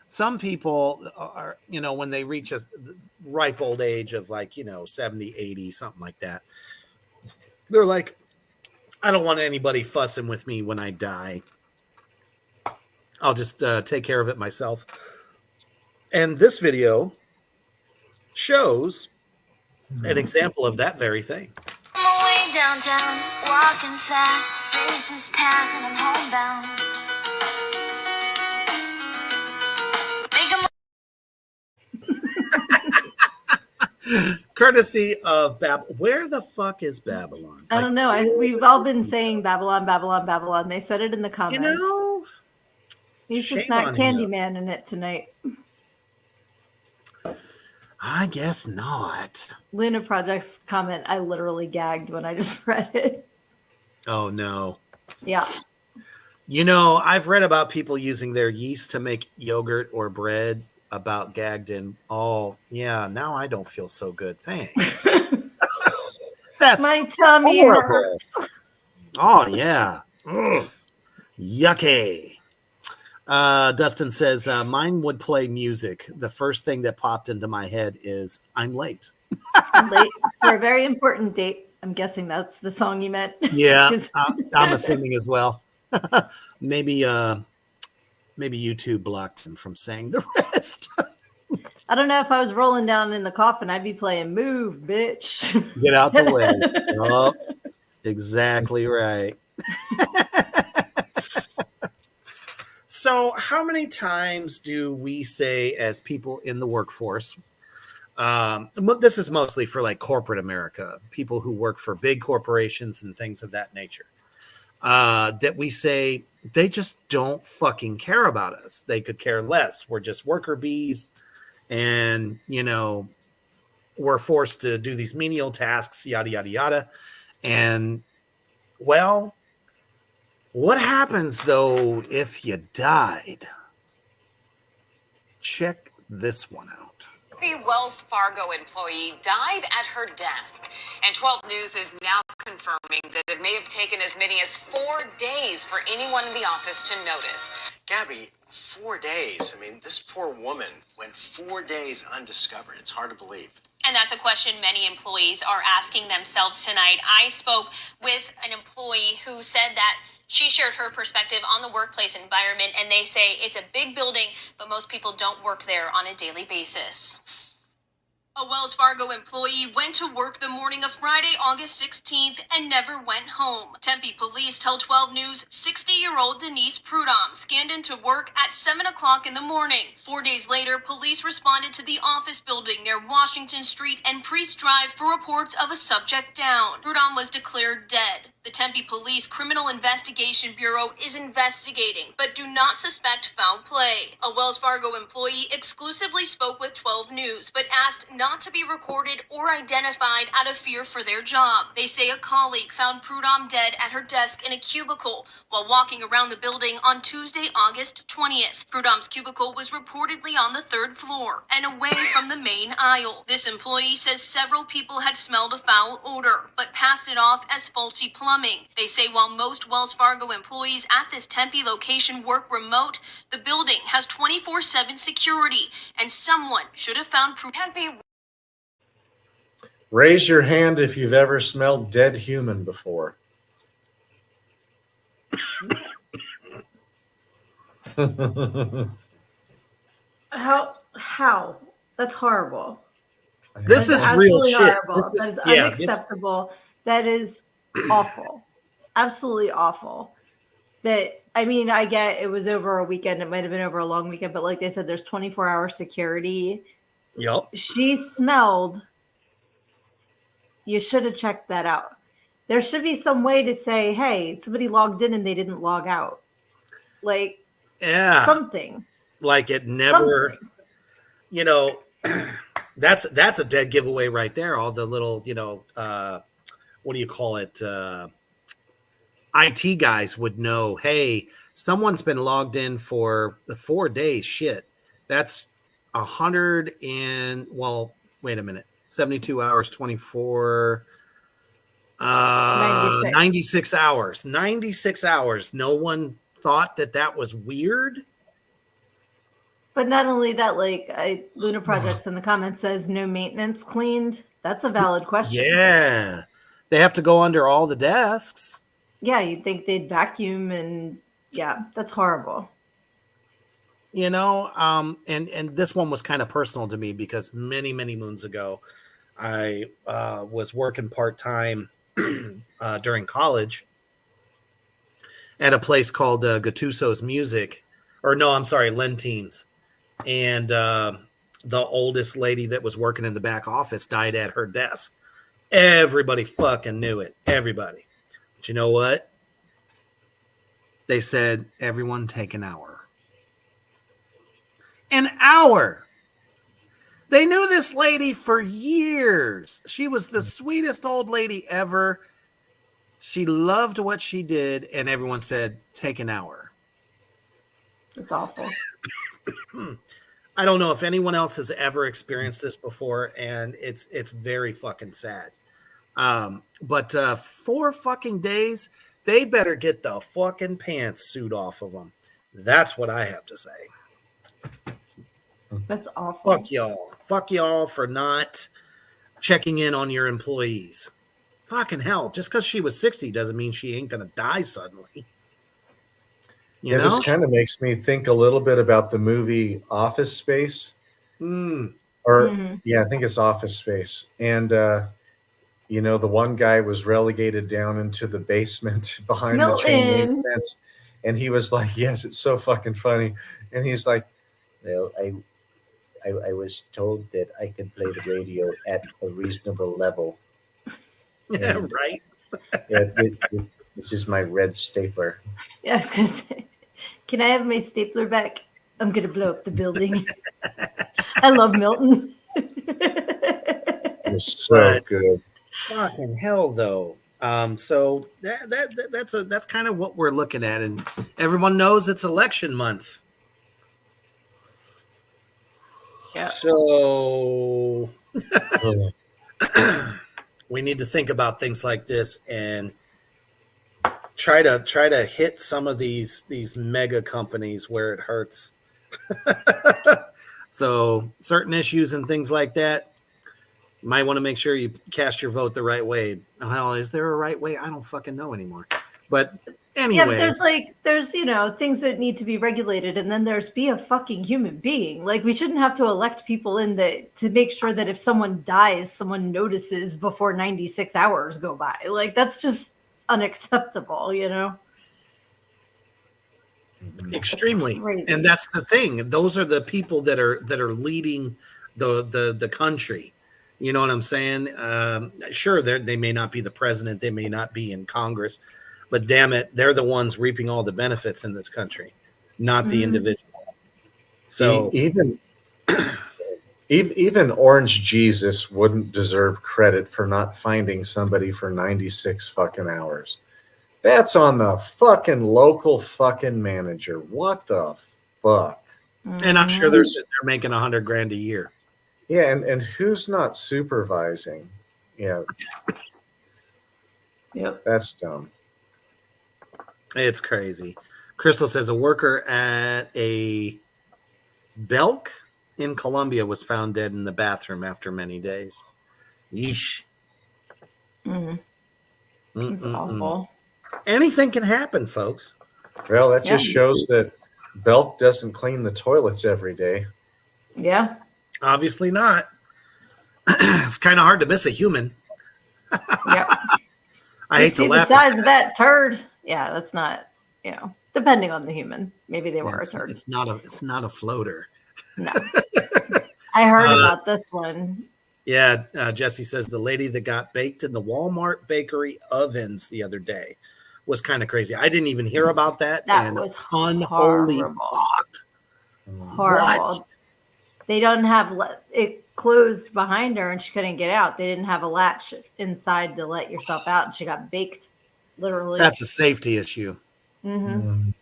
some people are, when they reach a ripe old age of 70, 80, something like that. They're like, I don't want anybody fussing with me when I die. I'll just take care of it myself. And this video shows an example of that very thing. I'm away downtown, walking fast, faces pass and I'm homebound. Courtesy of Babylon. Where the fuck is Babylon? I don't know. We've all been saying Babylon, Babylon, Babylon. They said it in the comments. He's just not Candyman in it tonight. I guess not. Luna Project's comment, I literally gagged when I just read it. Oh, no. Yeah. I've read about people using their yeast to make yogurt or bread. About gagged in. Oh, yeah. Now I don't feel so good. Thanks. That's my tummy hurts. Oh, yeah. Ugh. Yucky. Dustin says, mine would play music. The first thing that popped into my head is I'm late. I'm late for a very important date. I'm guessing that's the song you meant. Yeah, I'm assuming as well. Maybe YouTube blocked him from saying the rest. I don't know, if I was rolling down in the coffin, I'd be playing Move, bitch. Get out the way. Oh, exactly right. So how many times do we say as people in the workforce, this is mostly for corporate America, people who work for big corporations and things of that nature, that we say they just don't fucking care about us. They could care less. We're just worker bees and, we're forced to do these menial tasks, yada, yada, yada. And, well, what happens, though, if you died? Check this one out. A Wells Fargo employee died at her desk, and 12 News is now confirming that it may have taken as many as 4 days for anyone in the office to notice. Gabby, 4 days. I mean, this poor woman went 4 days undiscovered. It's hard to believe. And that's a question many employees are asking themselves tonight. I spoke with an employee who said that she shared her perspective on the workplace environment, and they say it's a big building, but most people don't work there on a daily basis. A Wells Fargo employee went to work the morning of Friday, August 16th, and never went home. Tempe police tell 12 News 60-year-old Denise Prudhomme scanned into work at 7 o'clock in the morning. 4 days later, police responded to the office building near Washington Street and Priest Drive for reports of a subject down. Prudhomme was declared dead. The Tempe Police Criminal Investigation Bureau is investigating, but do not suspect foul play. A Wells Fargo employee exclusively spoke with 12 News, but asked not to be recorded or identified out of fear for their job. They say a colleague found Prudhomme dead at her desk in a cubicle while walking around the building on Tuesday, August 20th. Prudhomme's cubicle was reportedly on the 3rd floor and away from the main aisle. This employee says several people had smelled a foul odor, but passed it off as faulty plumbing. They say while most Wells Fargo employees at this Tempe location work remote, the building has 24/7 security, and someone should have found Tempe. Raise your hand if you've ever smelled dead human before. How? That's horrible. This is real shit. Horrible. That is unacceptable. That is awful. Absolutely awful. I get it was over a weekend. It might have been over a long weekend, but like they said, there's 24-hour security. Yep. She smelled. You should have checked that out. There should be some way to say, hey, somebody logged in and they didn't log out. Like, something. Like it never, that's a dead giveaway right there. All the little, what do you call it? IT guys would know, hey, someone's been logged in for the 4 days. Shit. That's 100 and, well, wait a minute. 72 hours, 24, 96 hours. 96 hours. No one thought that was weird. But not only that, Luna Projects in the comments says no maintenance cleaned. That's a valid question. Yeah. They have to go under all the desks. Yeah, you'd think they'd vacuum and that's horrible. And this one was kind of personal to me because many, many moons ago, I was working part-time during college at a place called Gattuso's Music, Lentines. And the oldest lady that was working in the back office died at her desk. Everybody fucking knew it. Everybody. But you know what? They said, everyone take an hour. An hour. They knew this lady for years. She was the sweetest old lady ever. She loved what she did, and everyone said, take an hour. It's awful. I don't know if anyone else has ever experienced this before, and it's very fucking sad. But 4 fucking days, they better get the fucking pantsuit off of them. That's what I have to say. That's awful. Fuck y'all. Fuck y'all for not checking in on your employees. Fucking hell. Just because she was 60 doesn't mean she ain't going to die suddenly. You know? This kind of makes me think a little bit about the movie Office Space. I think it's Office Space. And, the one guy was relegated down into the basement behind the chain link fence. And he was like, yes, it's so fucking funny. And he's like, well, I was told that I could play the radio at a reasonable level. Yeah, and, right. This is my red stapler. Yeah, I was going to say, can I have my stapler back? I'm going to blow up the building. I love Milton. You're so good. Fucking hell, though. So that's kind of what we're looking at, and everyone knows it's election month. Yeah. So we need to think about things like this and try to hit some of these mega companies where it hurts. So certain issues and things like that, you might want to make sure you cast your vote the right way. Hell, is there a right way? I don't fucking know anymore. But anyway. Yeah, but there's things that need to be regulated, and then there's be a fucking human being. Like, we shouldn't have to elect people in to make sure that if someone dies, someone notices before 96 hours go by. Like, that's just unacceptable, Extremely. And that's the thing. Those are the people that are leading the country. You know what I'm saying? Sure, they may not be the president, they may not be in Congress, but damn it, they're the ones reaping all the benefits in this country, not the individual. So even Orange Jesus wouldn't deserve credit for not finding somebody for 96 fucking hours. That's on the fucking local fucking manager. What the fuck? And I'm sure they're making $100,000 a year. Yeah, and who's not supervising? Yeah. Yep. That's dumb. It's crazy. Crystal says a worker at a Belk in Colombia was found dead in the bathroom after many days. Yeesh. It's awful. Anything can happen, folks. Well, that just shows that Belk doesn't clean the toilets every day. Yeah. Obviously not. It's kind of hard to miss a human. Yep. I hate to laugh. The size of that turd. Yeah, that's not, depending on the human. Maybe they were a turd. It's not a floater. No. I heard about this one. Yeah, Jesse says the lady that got baked in the Walmart bakery ovens the other day was kind of crazy. I didn't even hear about that. That was unholy horrible. What? They don't have it closed behind her, and she couldn't get out. They didn't have a latch inside to let yourself out, and she got baked, literally. That's a safety issue. I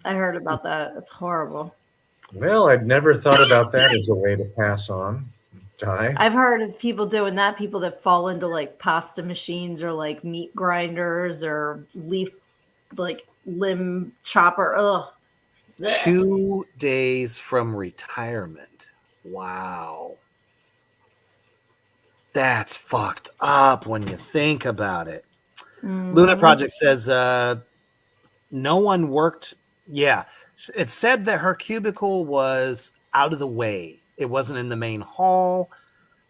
heard about that. It's horrible. Well, I'd never thought about that as a way to pass on. Die. I've heard of people doing that, people that fall into like pasta machines or like meat grinders or limb chopper. Ugh. 2 days from retirement. Wow. That's fucked up when you think about it. Luna Project says no one worked. Yeah. It said that her cubicle was out of the way. It wasn't in the main hall,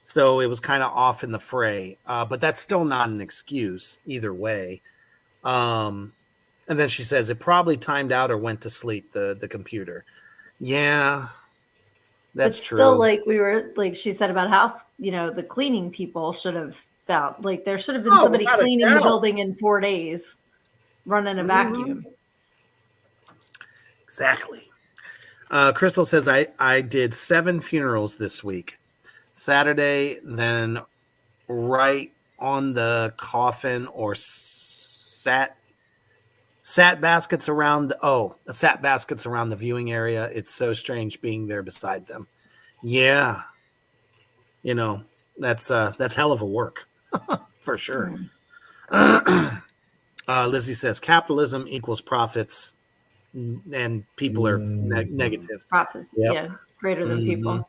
so it was kind of off in the fray. But that's still not an excuse either way. And then she says it probably timed out or went to sleep, the computer. Yeah, that's true. Still, like she said about house, the cleaning people should have found, there should have been somebody cleaning the building in 4 days, running a vacuum. Exactly. Crystal says, I did 7 funerals this week. Saturday, then right on the coffin or sat baskets around the viewing area. It's so strange being there beside them. Yeah. That's hell of a work for sure. Lizzie says capitalism equals profits. And people are negative. Profits, greater than people.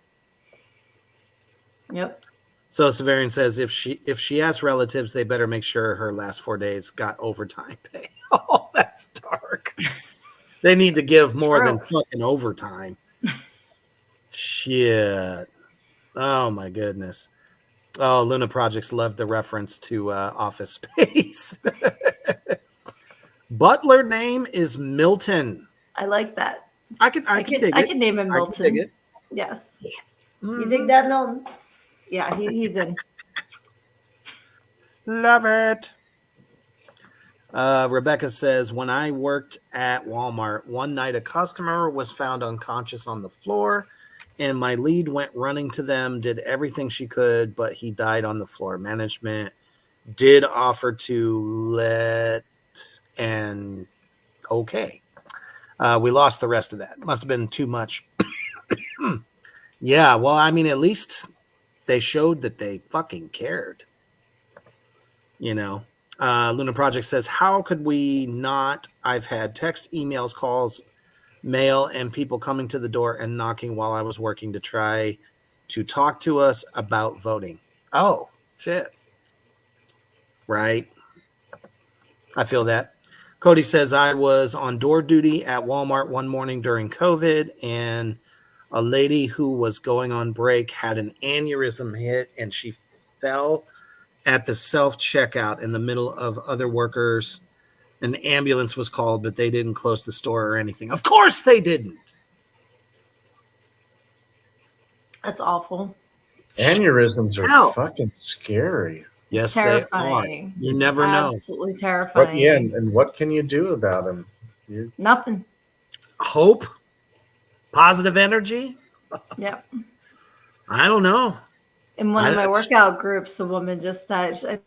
Yep. So Severian says if she has relatives, they better make sure her last 4 days got overtime pay. Oh, that's dark. They need to give more than fucking overtime. Shit. Oh my goodness. Oh, Luna Projects loved the reference to Office Space. Butler name is Milton. I like that. I can name him Milton. Yes. You dig that, Milton? Yeah, he's in. Love it. Rebecca says, when I worked at Walmart, one night a customer was found unconscious on the floor, and my lead went running to them, did everything she could, but he died on the floor. Management did offer to let, and okay. We lost the rest of that. Must have been too much. Yeah, well, I mean, at least they showed that they fucking cared. Luna Project says, how could we not? I've had text, emails, calls, mail, and people coming to the door and knocking while I was working to try to talk to us about voting. Oh, shit. Right. I feel that. Cody says, I was on door duty at Walmart one morning during COVID, and a lady who was going on break had an aneurysm hit, and she fell at the self-checkout in the middle of other workers. An ambulance was called, but they didn't close the store or anything. Of course they didn't. That's awful. Aneurysms are Hell. fucking scary. Yes, terrifying. they are. You never know. Absolutely terrifying. But yeah, and what can you do about them? Nothing. Hope, positive energy. Yep. I don't know. In one of my workout groups, a woman just died. I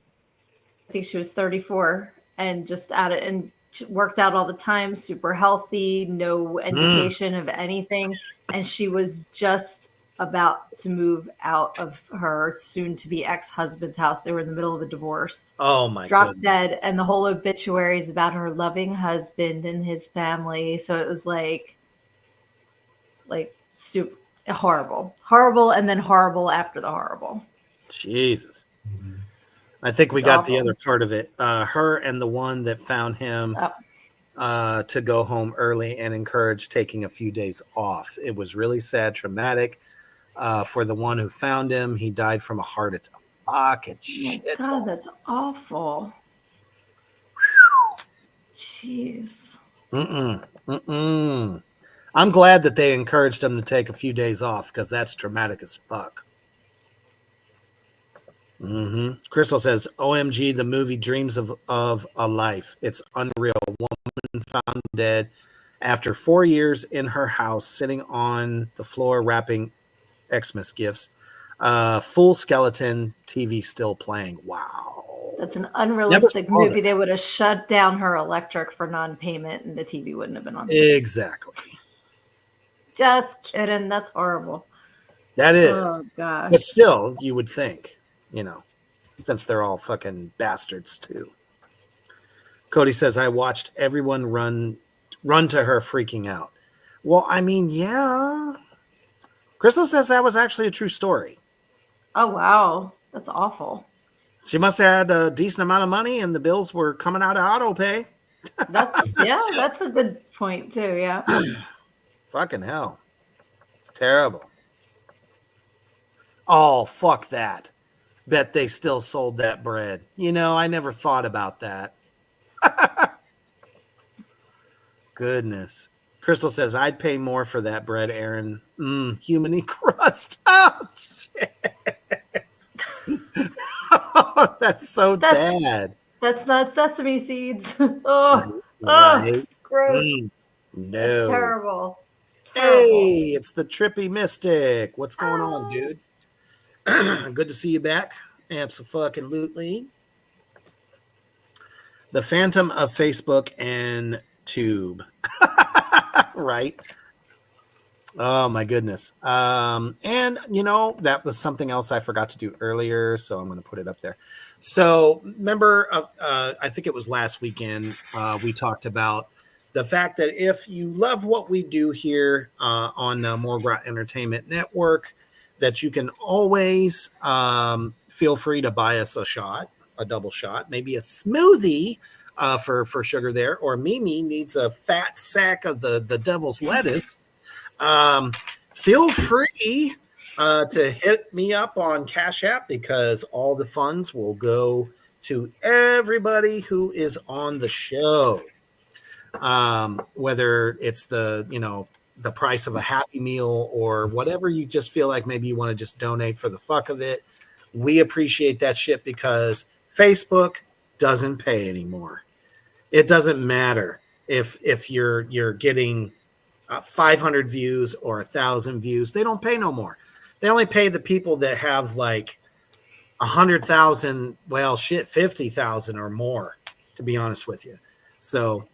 think she was 34 and just at it and worked out all the time, super healthy, no indication of anything. And she was just about to move out of her soon-to-be ex-husband's house. They were in the middle of a divorce. Oh my! Dropped dead, and the whole obituary is about her loving husband and his family. So it was like super horrible, and then horrible after the horrible. Jesus. I think we got the other part of it. Her and the one that found him to go home early and encourage taking a few days off. It was really sad, traumatic. For the one who found him, he died from a heart attack. Fucking shit. God, that's awful. Jeez. I'm glad that they encouraged him to take a few days off because that's traumatic as fuck. Crystal says, OMG, the movie Dreams of a Life. It's unreal. Woman found dead after 4 years in her house, sitting on the floor wrapping Xmas gifts. Full skeleton, TV still playing. Wow. That's an unrealistic movie. They would have shut down her electric for non-payment and the TV wouldn't have been on. Exactly. Just kidding. That's horrible. That is. Oh, gosh. But still, you would think, since they're all fucking bastards too. Cody says, I watched everyone run to her freaking out. Well, I mean, yeah. Crystal says that was actually a true story. Oh, wow. That's awful. She must have had a decent amount of money and the bills were coming out of auto pay. That's a good point too. Yeah. Fucking hell. It's terrible. Oh, fuck that. Bet they still sold that bread. I never thought about that. Goodness. Crystal says, I'd pay more for that bread, Aaron. Humany crust. Oh, shit. Oh, that's bad. That's not sesame seeds. Oh, right? Gross. No. That's terrible. Hey, it's the Trippy Mystic. What's going on, dude? Good to see you back. Abso-fucking-lutely. The Phantom of Facebook and Tube. Right? Oh, my goodness. And, that was something else I forgot to do earlier, so I'm going to put it up there. So, remember, I think it was last weekend, we talked about the fact that if you love what we do here on Morgrat Entertainment Network, that you can always feel free to buy us a double shot, maybe a smoothie for sugar there, or Mimi needs a fat sack of the devil's lettuce. Feel free to hit me up on Cash App because all the funds will go to everybody who is on the show. Whether it's the price of a Happy Meal or whatever you just feel like maybe you want to just donate for the fuck of it. We appreciate that shit because Facebook doesn't pay anymore. It doesn't matter if you're getting 500 views or 1,000 views. They don't pay no more. They only pay the people that have like 100,000, 50,000 or more, to be honest with you. So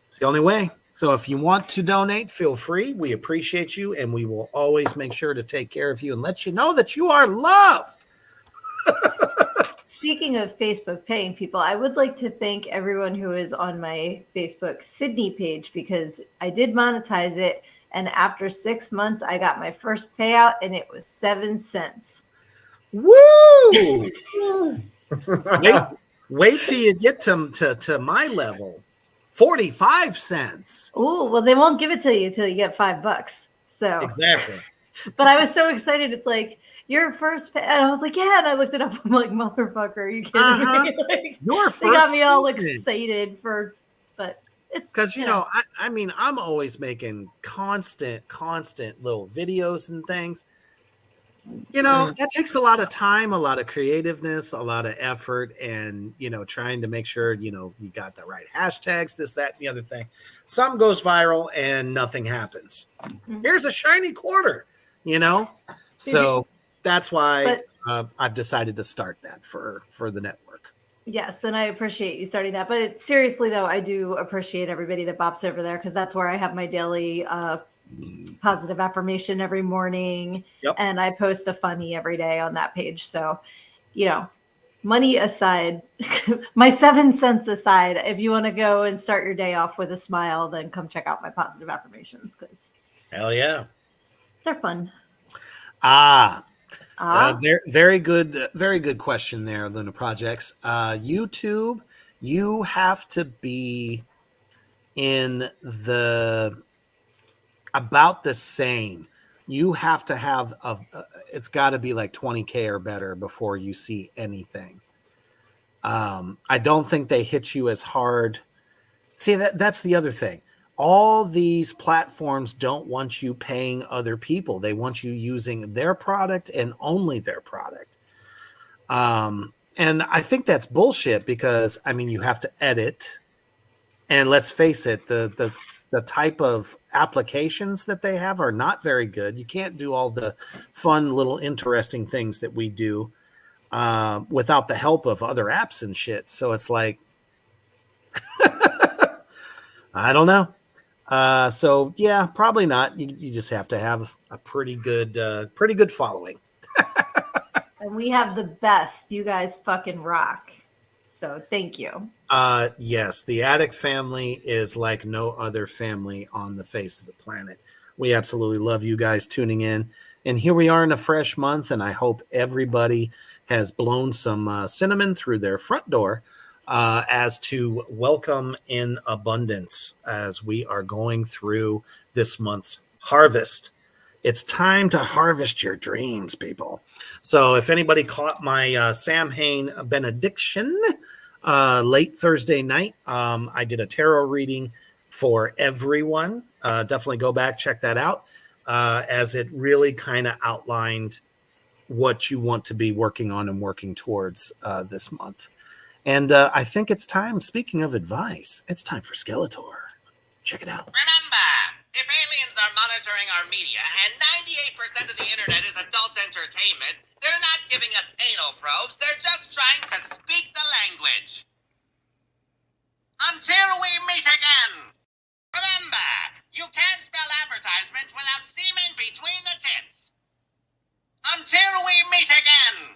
it's the only way. So if you want to donate, feel free. We appreciate you, and we will always make sure to take care of you and let you know that you are loved. Speaking of Facebook paying people, I would like to thank everyone who is on my Facebook Sydney page because I did monetize it. And after 6 months, I got my first payout and it was 7 cents. Woo! wait till you get to my level. 45 cents. Oh, well, they won't give it to you until you get $5. So exactly. But I was so excited. It's like your first pay, and I was like, yeah. And I looked it up. I'm like, motherfucker, are you kidding me? Like, your first. They got me all excited but it's because I mean, I'm always making constant little videos and things. You know, that takes a lot of time, a lot of creativeness, a lot of effort, and, you know, trying to make sure, you know, you got the right hashtags, this, that, and the other thing. Some goes viral and nothing happens. Here's a shiny quarter, you know? So that's why I've decided to start that for the network. Yes, and I appreciate you starting that. But seriously, though, I do appreciate everybody that bops over there because that's where I have my daily positive affirmation every morning. Yep. And I post a funny every day on that page. So, you know, money aside, my 7 cents aside, if you want to go and start your day off with a smile, then come check out my positive affirmations because hell yeah, they're fun. Very good question there, Luna Projects. YouTube, you have to be in the about the same. You have to have it's got to be like 20K or better before you see anything. I don't think they hit you as hard. See, that's the other thing. All these platforms don't want you paying other people. They want you using their product and only their product. And I think that's bullshit because, I mean, you have to edit. And let's face it, the type of applications that they have are not very good. You can't do all the fun little interesting things that we do without the help of other apps and shit. So it's like, I don't know. So yeah, probably not. You just have to have a pretty good following. And we have the best. You guys fucking rock. So thank you. Yes, the Addict family is like no other family on the face of the planet. We absolutely love you guys tuning in. And here we are in a fresh month, and I hope everybody has blown some cinnamon through their front door as to welcome in abundance as we are going through this month's harvest. It's time to harvest your dreams, people. So if anybody caught my Sam Hain benediction late Thursday night, I did a tarot reading for everyone. Definitely go back, check that out, as it really kind of outlined what you want to be working on and working towards this month. And I think it's time, speaking of advice, it's time for Skeletor. Check it out. Remember, if aliens are monitoring our media and 98% of the internet is adult entertainment, they're not giving us anal probes, they're just trying to speak the language. Until we meet again. Remember, you can't spell advertisements without semen between the tits. Until we meet again.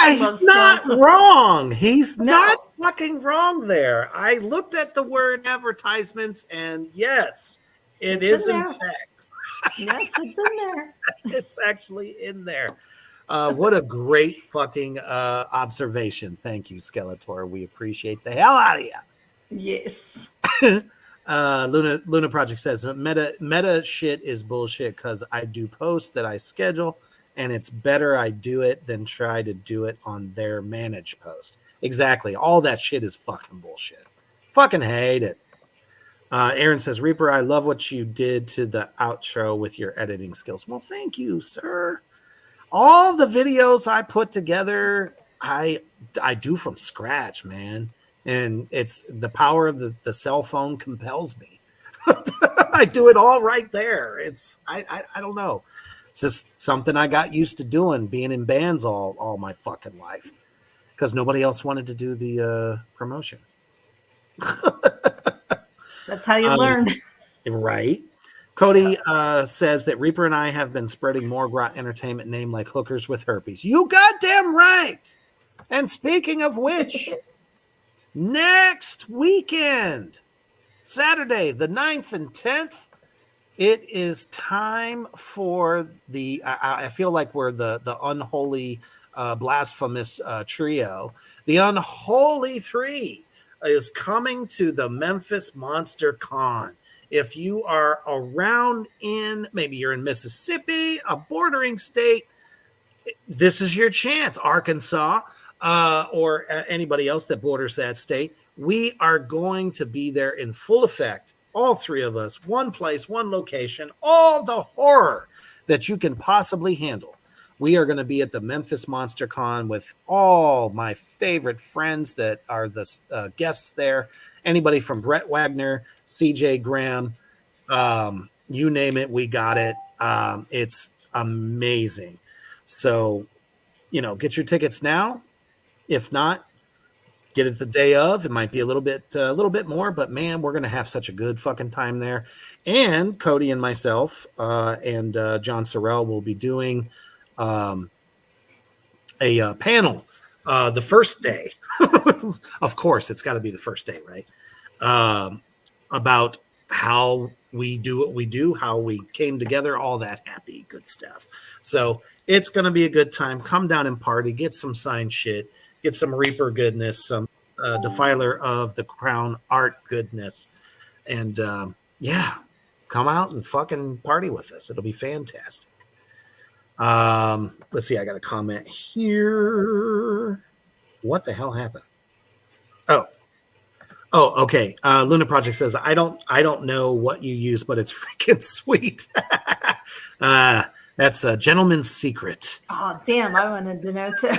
He's not wrong. He's not fucking wrong there. I looked at the word advertisements, and yes, it is in fact. Yes, it's in there. It's actually in there. What a great fucking observation. Thank you, Skeletor. We appreciate the hell out of you. Yes. Luna Project says meta shit is bullshit because I do posts that I schedule, and it's better I do it than try to do it on their managed post. Exactly. All that shit is fucking bullshit. Fucking hate it. Aaron says, Reaper, I love what you did to the outro with your editing skills. Well, thank you, sir. All the videos I put together, I do from scratch, man. And it's the power of the cell phone compels me. I do it all right there. It's I don't know. It's just something I got used to doing, being in bands all my fucking life, because nobody else wanted to do the promotion. That's how you learn. Right. Cody says that Reaper and I have been spreading more grot entertainment name like hookers with herpes. You goddamn right. And speaking of which, next weekend, Saturday, the 9th and 10th, it is time for the, I feel like we're the unholy, blasphemous trio. The Unholy Three is coming to the Memphis Monster Con. If you are around maybe you're in Mississippi, a bordering state, this is your chance. Arkansas, or anybody else that borders that state. We are going to be there in full effect. All three of us, one place, one location, all the horror that you can possibly handle. We are going to be at the Memphis Monster Con with all my favorite friends that are the guests there. Anybody from Brett Wagner, CJ Graham, you name it, we got it. It's amazing. So, get your tickets now. If not, get it the day of. It might be a little bit more, but man, we're gonna have such a good fucking time there. And Cody and myself and John Sorrell will be doing a panel the first day. Of course, it's got to be the first day, right? About how we do what we do, how we came together, all that happy, good stuff. So it's going to be a good time. Come down and party, get some signed shit, get some Reaper goodness, some Defiler of the Crown art goodness. And yeah, come out and fucking party with us. It'll be fantastic. Let's see. I got a comment here. What the hell happened? Oh, okay. Luna Project says, I don't know what you use, but it's freaking sweet. That's a gentleman's secret. Oh, damn. I wanted to know too.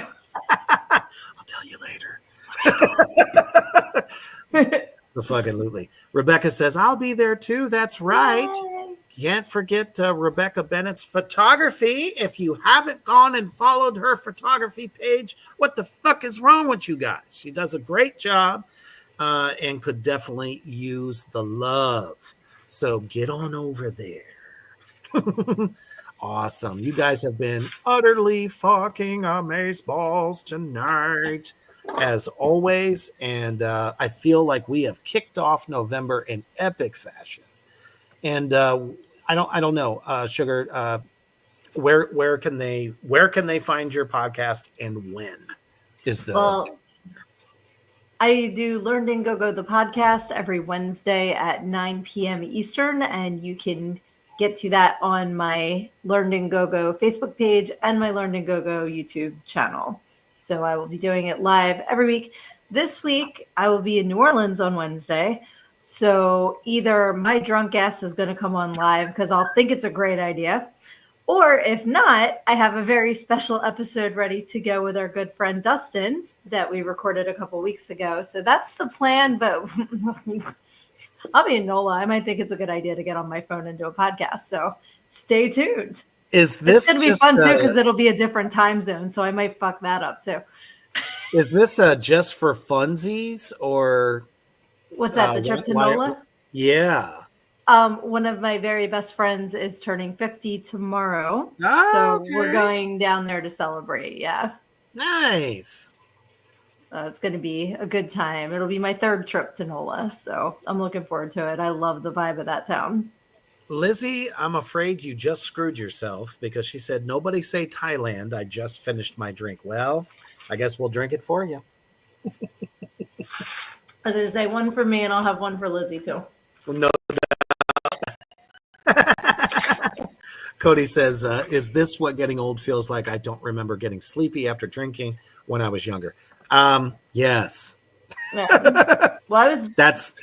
I'll tell you later. So fucking lootly. Rebecca says, I'll be there too. That's right. Yay. Can't forget Rebecca Bennett's photography. If you haven't gone and followed her photography page, what the fuck is wrong with you guys? She does a great job. And could definitely use the love. So get on over there. Awesome. You guys have been utterly fucking amazeballs tonight, as always. And I feel like we have kicked off November in epic fashion. And I don't know, Sugar. Where can they find your podcast and when is the I do Learned and Go the podcast every Wednesday at 9 p.m. Eastern, and you can get to that on my Learned and Go Facebook page and my Learned and Go YouTube channel. So I will be doing it live every week. This week, I will be in New Orleans on Wednesday. So either my drunk ass is going to come on live because I'll think it's a great idea. Or if not, I have a very special episode ready to go with our good friend Dustin that we recorded a couple weeks ago. So that's the plan, but I'll be in NOLA. I might think it's a good idea to get on my phone and do a podcast. So stay tuned. Is this going to be fun too because it'll be a different time zone. So I might fuck that up too. Is this just for funsies or what's that? The trip to NOLA? Yeah. One of my very best friends is turning 50 tomorrow. Oh, so okay. We're going down there to celebrate. Yeah. Nice. So it's going to be a good time. It'll be my third trip to NOLA. So I'm looking forward to it. I love the vibe of that town. Lizzie, I'm afraid you just screwed yourself because she said, nobody say Thailand. I just finished my drink. Well, I guess we'll drink it for you. I was going to say one for me and I'll have one for Lizzie too. No Cody says, is this what getting old feels like? I don't remember getting sleepy after drinking when I was younger. Yes. Yeah. Well, that's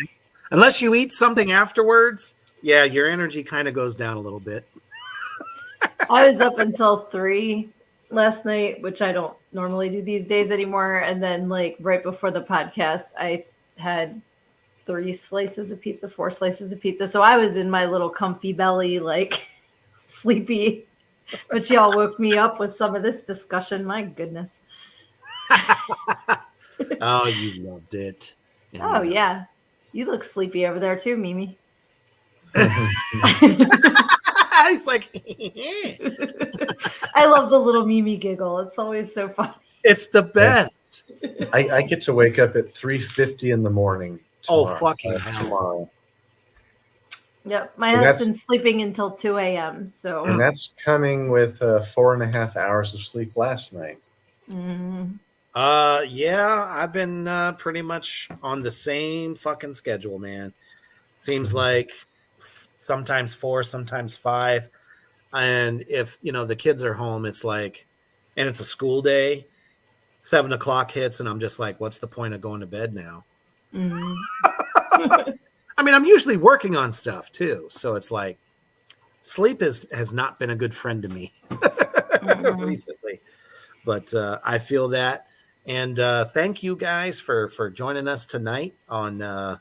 unless you eat something afterwards. Yeah, your energy kind of goes down a little bit. I was up until 3 last night, which I don't normally do these days anymore. And then like right before the podcast, I had 4 slices of pizza. So I was in my little comfy belly, like sleepy, but y'all woke me up with some of this discussion. My goodness. Oh, you loved it. Oh, yeah. You look sleepy over there too, Mimi. He's like, I love the little Mimi giggle. It's always so funny. It's the best. I get to wake up at 3:50 in the morning. Tomorrow, fucking hell. Tomorrow. Yep. My husband's sleeping until 2 a.m. So and that's coming with 4.5 hours of sleep last night. Mm-hmm. Yeah, I've been pretty much on the same fucking schedule, man. Seems like sometimes 4, sometimes 5. And if, the kids are home, it's like, and it's a school day, 7 o'clock hits and I'm just like, what's the point of going to bed now? Mm-hmm. I mean, I'm usually working on stuff too. So it's like, Sleep has not been a good friend to me recently, but I feel that. And thank you guys for joining us tonight on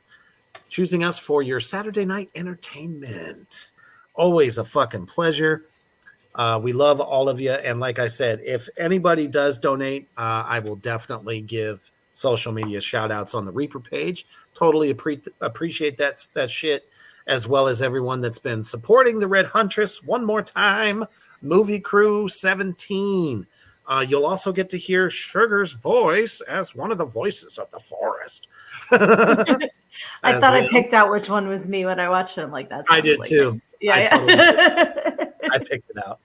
choosing us for your Saturday night entertainment. Always a fucking pleasure. We love all of you. And like I said, if anybody does donate, I will definitely give social media shout outs on the Reaper page. Totally appreciate that shit, as well as everyone that's been supporting the Red Huntress. One more time, Movie Crew 17. You'll also get to hear Sugar's voice as one of the voices of the forest. I thought I picked out which one was me when I watched it. I'm like, that's I did like too. Yeah, Totally I picked it out.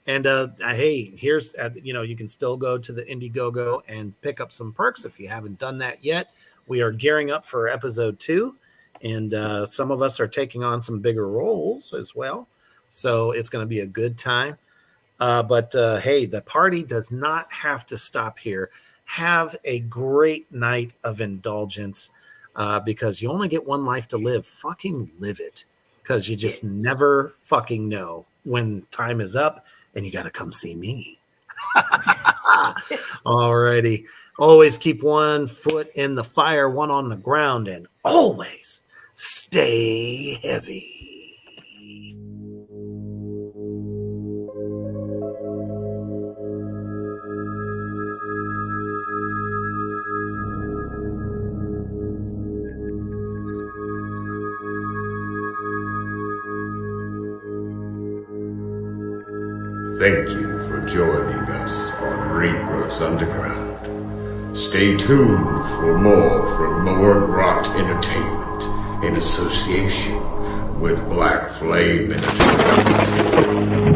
Hey, here's you can still go to the Indiegogo and pick up some perks if you haven't done that yet. We are gearing up for episode 2, and some of us are taking on some bigger roles as well. So it's going to be a good time. But hey, the party does not have to stop here. Have a great night of indulgence because you only get one life to live. Fucking live it, because you just never fucking know when time is up, and you got to come see me. Alrighty. Always keep one foot in the fire, one on the ground, and always stay heavy. Thank you for joining us on Reapers Underground. Stay tuned for more from Morgue Rot Entertainment in association with Black Flame Entertainment.